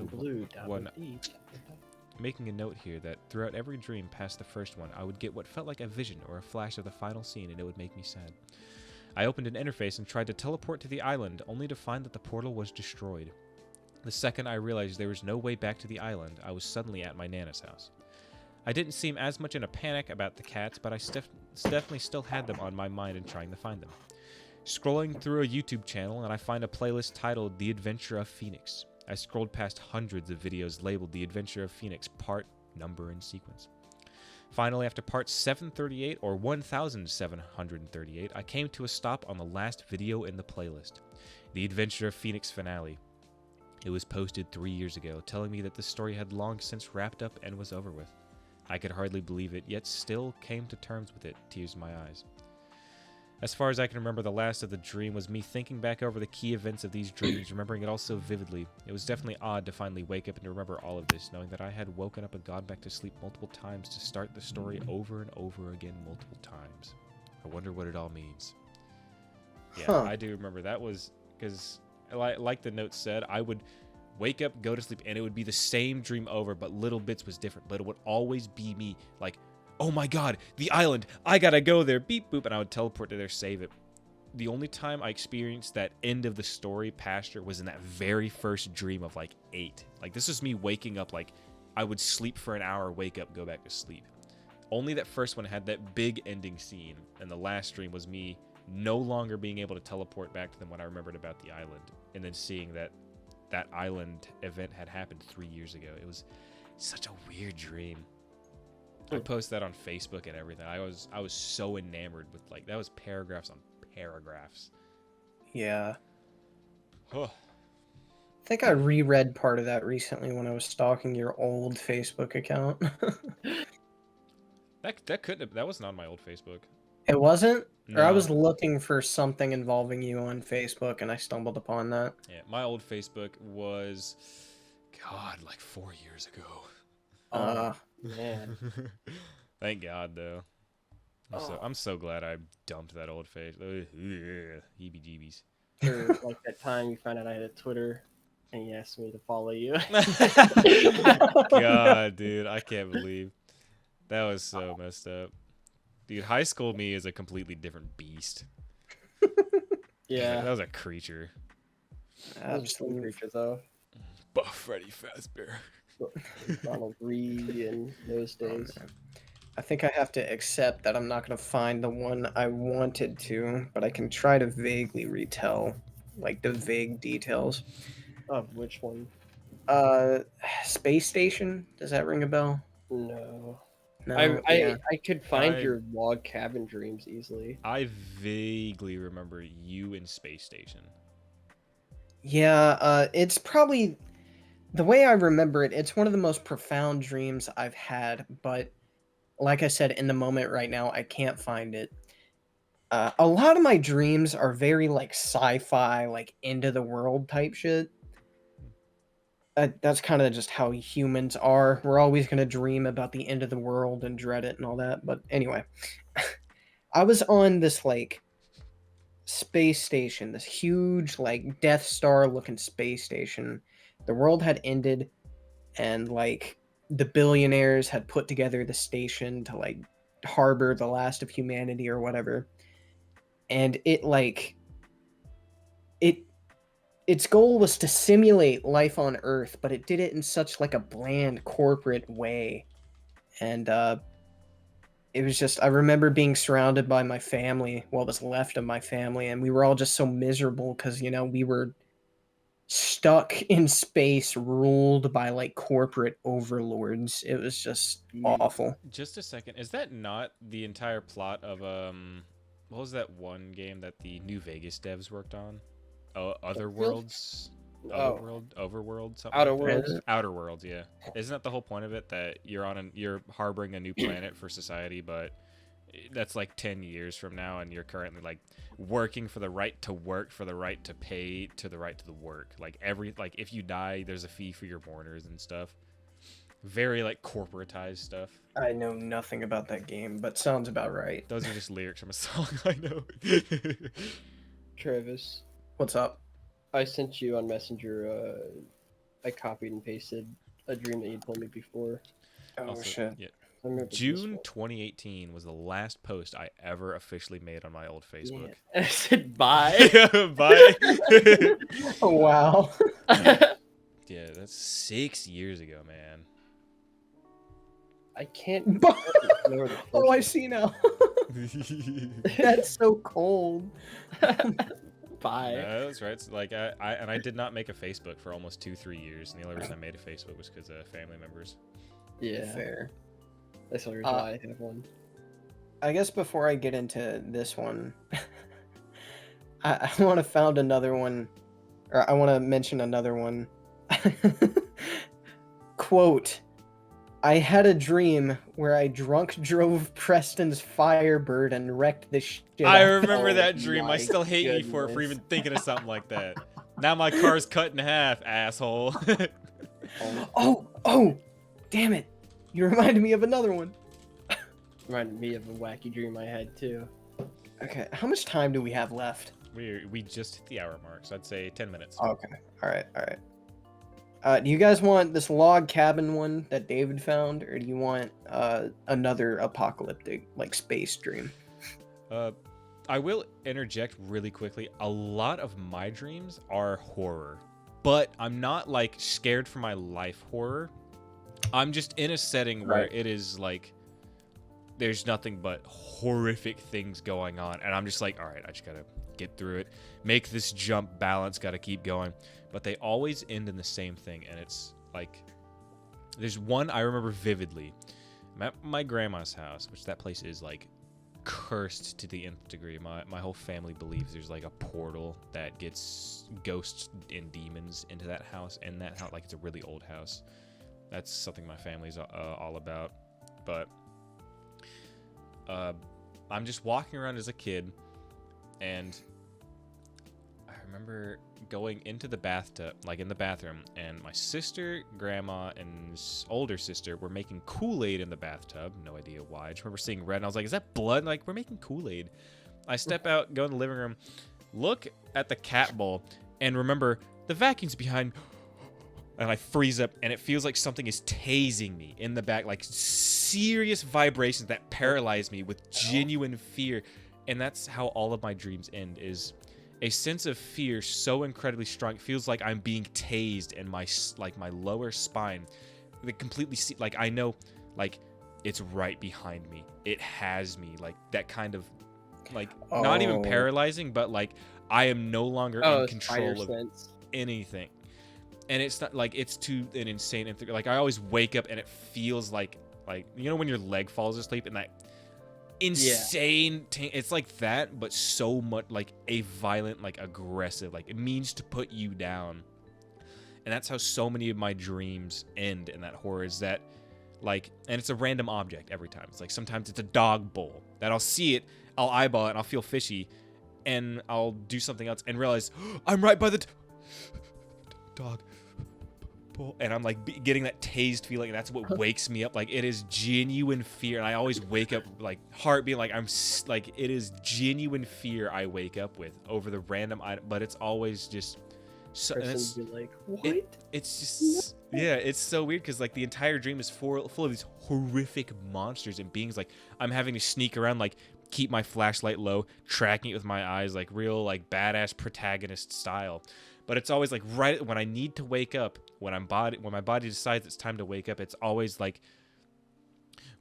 Making a note here that throughout every dream past the first one, I would get what felt like a vision or a flash of the final scene, and it would make me sad. I opened an interface and tried to teleport to the island, only to find that the portal was destroyed. The second I realized there was no way back to the island, I was suddenly at my Nana's house. I didn't seem as much in a panic about the cats, but I definitely still had them on my mind and trying to find them. Scrolling through a YouTube channel, and I find a playlist titled The Adventure of Phoenix. I scrolled past hundreds of videos labeled The Adventure of Phoenix, part, number, and sequence. Finally, after part 738 or 1738, I came to a stop on the last video in the playlist. The Adventure of Phoenix finale. It was posted 3 years ago, telling me that the story had long since wrapped up and was over with. I could hardly believe it, yet still came to terms with it, tears in my eyes. As far as I can remember, the last of the dream was me thinking back over the key events of these dreams, remembering it all so vividly. It was definitely odd to finally wake up and to remember all of this, knowing that I had woken up and gone back to sleep multiple times to start the story over and over again multiple times. I wonder what it all means. Yeah, I do remember that was, because like the note said, I would wake up, go to sleep, and it would be the same dream over, but little bits was different. But it would always be me, like, oh my god, the island, I gotta go there, beep boop, and I would teleport to there, save it. The only time I experienced that end of the story pasture was in that very first dream of like 8. Like, this was me waking up, like, I would sleep for an hour, wake up, go back to sleep. Only that first one had that big ending scene, and the last dream was me no longer being able to teleport back to them when I remembered about the island, and then seeing that that island event had happened 3 years ago. It was such a weird dream. I posted that on Facebook and everything. I was so enamored with, like, that was paragraphs on paragraphs. Yeah. Huh. I think I reread part of that recently when I was stalking your old Facebook account. That couldn't have, that wasn't on my old Facebook. It wasn't? No. Or I was looking for something involving you on Facebook and I stumbled upon that. Yeah, my old Facebook was, God, like 4 years ago. Man. Thank God, though. I'm so glad I dumped that old face. Heebie-jeebies. Or like that time you found out I had a Twitter and you asked me to follow you. God, dude, I can't believe that was so messed up. Dude, high school me is a completely different beast. Yeah. That was a creature. Absolutely creature though. Buff Freddy Fazbear. Donald Reed in those days. I think I have to accept that I'm not going to find the one I wanted to, but I can try to vaguely retell, like, the vague details. Of which one? Space Station? Does that ring a bell? No. No. I could find your log cabin dreams easily. I vaguely remember you in Space Station. Yeah, it's probably, the way I remember it, it's one of the most profound dreams I've had, but like I said, in the moment right now, I can't find it. A lot of my dreams are very, like, sci-fi, like, end of the world type shit. That's kind of just how humans are. We're always going to dream about the end of the world and dread it and all that. But anyway, I was on this, like, space station, this huge, like, Death Star looking space station. The world had ended, and, like, the billionaires had put together the station to, like, harbor the last of humanity or whatever. And it, like, its goal was to simulate life on Earth, but it did it in such, like, a bland corporate way. And it was just, I remember being surrounded by my family, what was left of my family, and we were all just so miserable because, you know, we were stuck in space, ruled by, like, corporate overlords. It was just awful. Just a second. Is that not the entire plot of what was that one game that the New Vegas devs worked on? Oh, Other Worlds? Overworld, something. Outer like Worlds. that? Outer Worlds, yeah. Isn't that the whole point of it, that you're harboring a new planet for society, but that's like 10 years from now, and you're currently, like, working for the right to work, for the right to pay, to the right to the work. Like, if you die, there's a fee for your mourners and stuff. Very, like, corporatized stuff. I know nothing about that game, but sounds about right. Those are just lyrics from a song, I know. Travis, What's up? I sent you on Messenger. I copied and pasted a dream that you told me before. Oh, Also, shit. yeah. I remember this June one. 2018 was the last post I ever officially made on my old Facebook. Yeah. I said bye. Bye. Oh, wow. Yeah, that's 6 years ago, man. I can't. Oh, I see now. That's so cold. Bye. No, that's right. It's like I did not make a Facebook for almost 2-3 years, and the only reason I made a Facebook was because of family members. Yeah. Fair. That's the reason why I have one. I guess before I get into this one, I want to found another one or I want to mention another one. Quote, I had a dream where I drunk drove Preston's Firebird and wrecked the shit I out of remember it. that dream. I my still hate you for goodness. even thinking of something like that. Now my car's cut in half, asshole. Oh, damn it. You reminded me of another one. Reminded me of a wacky dream I had too. Okay, how much time do we have left? We just hit the hour mark, so I'd say 10 minutes. Okay, all right. Do you guys want this log cabin one that David found, or do you want another apocalyptic, like, space dream? I will interject really quickly. A lot of my dreams are horror, but I'm not like scared for my life horror. I'm just in a setting where it is like there's nothing but horrific things going on, and I'm just like, all right, I just gotta get through it, make this jump, balance, gotta keep going. But they always end in the same thing, and it's like there's one I remember vividly. I'm at my grandma's house, which that place is like cursed to the nth degree. My whole family believes there's like a portal that gets ghosts and demons into that house, and that house, like, it's a really old house. That's something my family's all about. But I'm just walking around as a kid, and I remember going into the bathtub, like in the bathroom, and my sister, grandma, and older sister were making Kool-Aid in the bathtub. No idea why. I just remember seeing red, and I was like, is that blood? And like, we're making Kool-Aid. I step out, go in the living room, look at the cat bowl, and remember the vacuum's behind, and I freeze up, and it feels like something is tasing me in the back, like serious vibrations that paralyze me with genuine fear. And that's how all of my dreams end, is a sense of fear so incredibly strong. It feels like I'm being tased in my lower spine. It completely like I know, like, it's right behind me. It has me, like that kind of, like, not even paralyzing, but like I am no longer in control of anything. And it's not like it's to an insane, like I always wake up and it feels like you know when your leg falls asleep and that insane it's like that, but so much like a violent, like aggressive, like it means to put you down. And that's how so many of my dreams end in that horror, is that like, and it's a random object every time. It's like sometimes it's a dog bowl that I'll see it, I'll eyeball it, and I'll feel fishy, and I'll do something else and realize I'm right by the dog bowl, and I'm like getting that tased feeling, and that's what wakes me up. Like, it is genuine fear, and I always wake up like heart being like I'm like, it is genuine fear I wake up with over the random item, but it's always just so, and it's, like, what? it's just it's so weird, because like the entire dream is full of these horrific monsters and beings. Like, I'm having to sneak around, like keep my flashlight low, tracking it with my eyes, like real like badass protagonist style. But it's always like right when I need to wake up, when my body decides it's time to wake up, it's always like,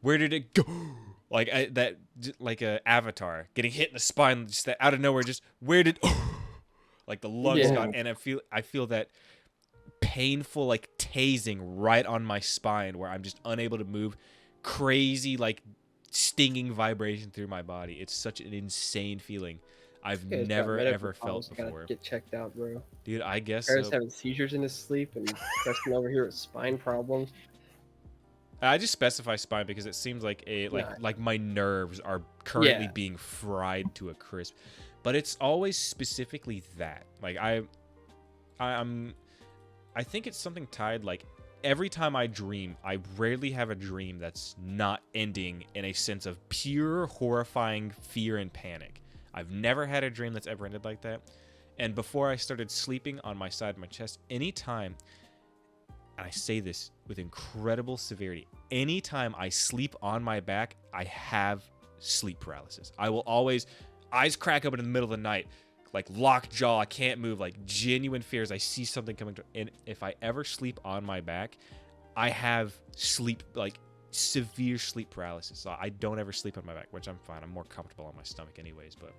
where did it go? Like that, like a Avatar getting hit in the spine, just that out of nowhere, just where did like the lungs gone, and I feel that painful like tasing right on my spine where I'm just unable to move, crazy like stinging vibration through my body. It's such an insane feeling I've never ever felt before. Get checked out, bro. Dude, I guess Paris having seizures in his sleep, and Preston over here with spine problems. I just specify spine because it seems like like my nerves are currently being fried to a crisp. But it's always specifically that. Like I think it's something tied, like every time I dream, I rarely have a dream that's not ending in a sense of pure horrifying fear and panic. I've never had a dream that's ever ended like that. And before I started sleeping on my side of my chest, anytime, and I say this with incredible severity, anytime I sleep on my back, I have sleep paralysis. I will always, eyes crack open in the middle of the night, like locked jaw, I can't move, like genuine fears. I see something coming to, and if I ever sleep on my back, I have like severe sleep paralysis. So I don't ever sleep on my back, which I'm fine. I'm more comfortable on my stomach anyways, but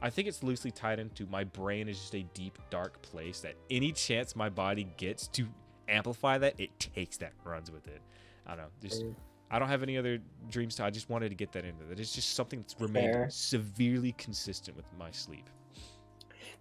I think it's loosely tied into my brain is just a deep, dark place that any chance my body gets to amplify that, it takes that, runs with it. I don't know. Just, I don't have any other dreams. I just wanted to get that into that. It's just something that's remained severely consistent with my sleep.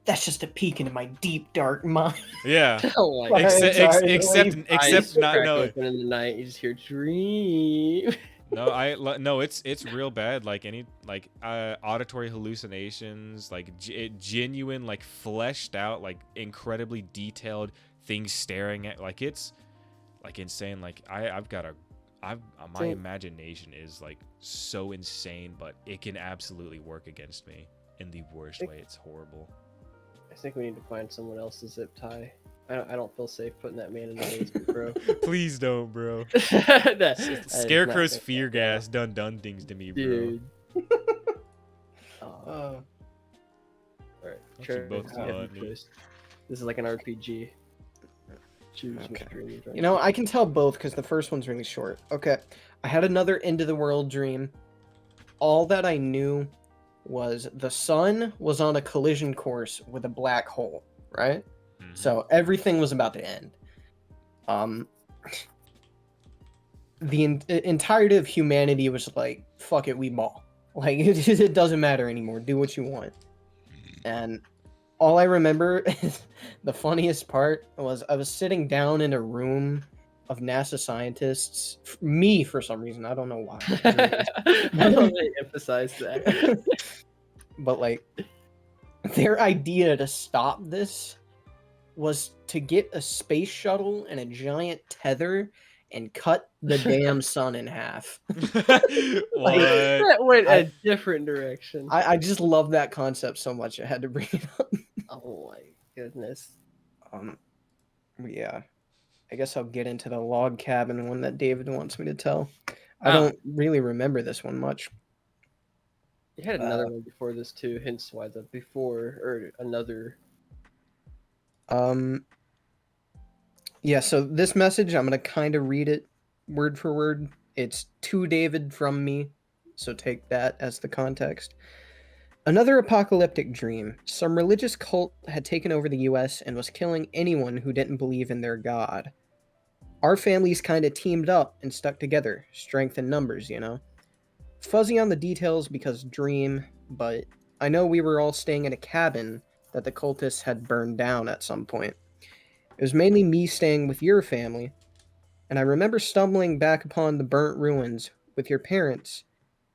That's just a peek into my deep dark mind. Yeah. Oh my Right. God. Sorry, Except Eyes not crack knowing. open in the night. You just hear dream. No, it's real bad. Like any like auditory hallucinations, like genuine, like fleshed out, like incredibly detailed things staring at. Like it's like insane. Like my imagination is like so insane, but it can absolutely work against me in the worst way. It's horrible. I think we need to find someone else's zip tie. I don't feel safe putting that man in the basement, bro. Please don't, bro. That is Scarecrow's not fear gonna gas done things to me, bro. Dude. Uh, Alright, Don't you both have yell your at me. choice. This is like an RPG. Choose Okay. which dream you're trying you know, I can tell both because the first one's really short. Okay, I had another into the world dream. All that I knew was the sun was on a collision course with a black hole, right? Mhm. So everything was about to end. The entirety of humanity was like, "Fuck it, we ball." Like it doesn't matter anymore. Do what you want. And all I remember, the funniest part was I was sitting down in a room of NASA scientists. Me, for some reason, I don't know why. I love they emphasize that. But like, their idea to stop this was to get a space shuttle and a giant tether and cut the damn sun in half. What? That went I- a different direction. I just love that concept so much. I had to bring it up. Oh my goodness. Yeah. I guess I'll get into the log cabin one that David wants me to tell. I Ah. don't really remember this one much. You had another one before this too, hence why the before or another. Yeah, so this message, I'm going to kind of read it word for word. It's to David from me, so take that as the context. Another apocalyptic dream. Some religious cult had taken over the US and was killing anyone who didn't believe in their god. Our families kind of teamed up and stuck together. Strength in numbers, you know? Fuzzy on the details because dream, but I know we were all staying in a cabin that the cultists had burned down at some point. It was mainly me staying with your family, and I remember stumbling back upon the burnt ruins with your parents,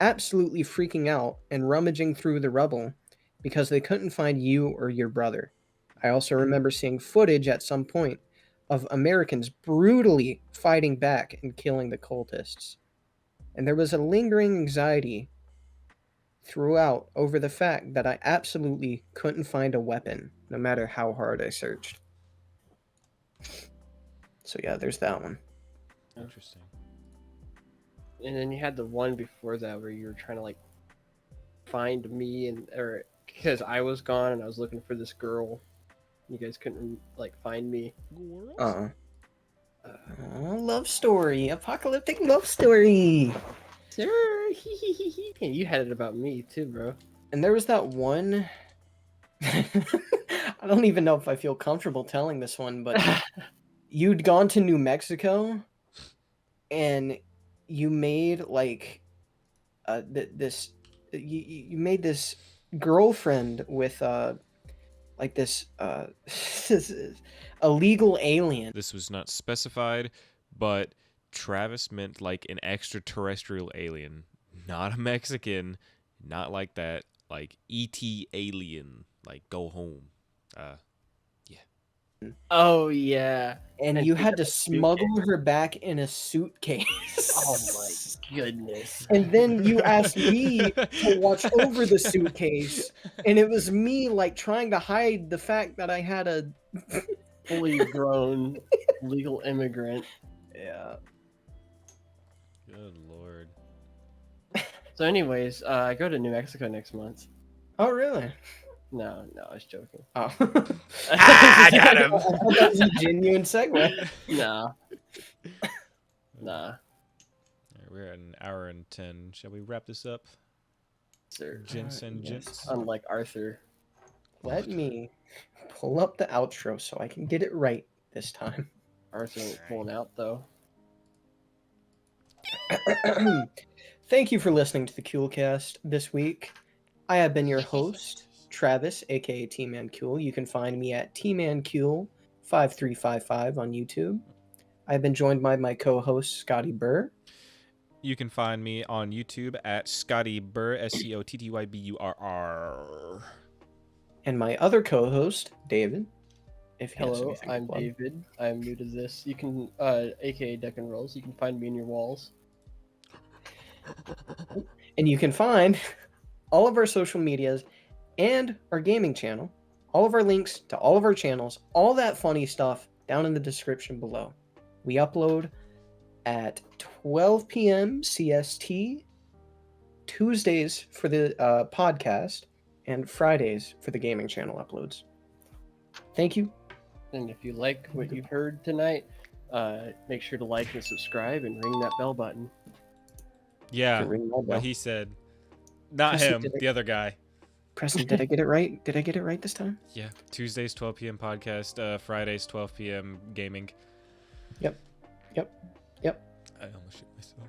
absolutely freaking out and rummaging through the rubble because they couldn't find you or your brother. I also remember seeing footage at some point of Americans brutally fighting back and killing the cultists. And there was a lingering anxiety throughout over the fact that I absolutely couldn't find a weapon, no matter how hard I searched. So yeah, there's that one. Interesting. And then you had the one before that where you were trying to like find me or because I was gone and I was looking for this girl. You guys couldn't like find me. Love story, apocalyptic love story. Sure. And you had it about me too, bro. And there was that one. I don't even know if I feel comfortable telling this one, but you'd gone to New Mexico, and you made like this. You made this girlfriend with like this this illegal alien. This was not specified, but Travis meant like an extraterrestrial alien, not a Mexican, not like that, like ET alien, like go home. Oh yeah. And And you she had had to a smuggle suitcase. her back in a suitcase. Oh my goodness. And then you asked me to watch over the suitcase, and it was me like trying to hide the fact that I had a Fully grown legal immigrant. yeah. Good lord. So anyways, I go to New Mexico next month. Oh really? No, I was joking. Oh. I got him. That was a genuine segue. Nah. Alright, we're at an hour and 10. Shall we wrap this up? Sir. Jensen, yes. gents. Unlike Arthur. Let me pull up the outro so I can get it right this time. Arthur ain't pulling out though. Thank you for listening to the Kewlcast this week. I have been your host, Travis, aka T-Man Kewl. You can find me at TManKewl5355 on YouTube. I've been joined by my co-host Scotty Burr. You can find me on YouTube at Scotty Burr, SCOTTYBURR. And my other co-host, David. If he has Hello, anything to I'm plug. David. I'm new to this. You can, aka Deck and Rolls. You can find me in your walls. And you can find all of our social medias and our gaming channel, all of our links to all of our channels, all that funny stuff down in the description below. We upload at 12 p.m. CST, Tuesdays for the podcast, and Fridays for the gaming channel uploads. Thank you. And if you like what you've heard tonight, make sure to like and subscribe and ring that bell button. Yeah, Ring my bell. what he said. Not Preston, him, did I- the other guy. Preston, did I get it right? Did I get it right this time? Yeah, Tuesdays 12 p.m. podcast, Fridays 12 p.m. gaming. Yep. I almost shit myself.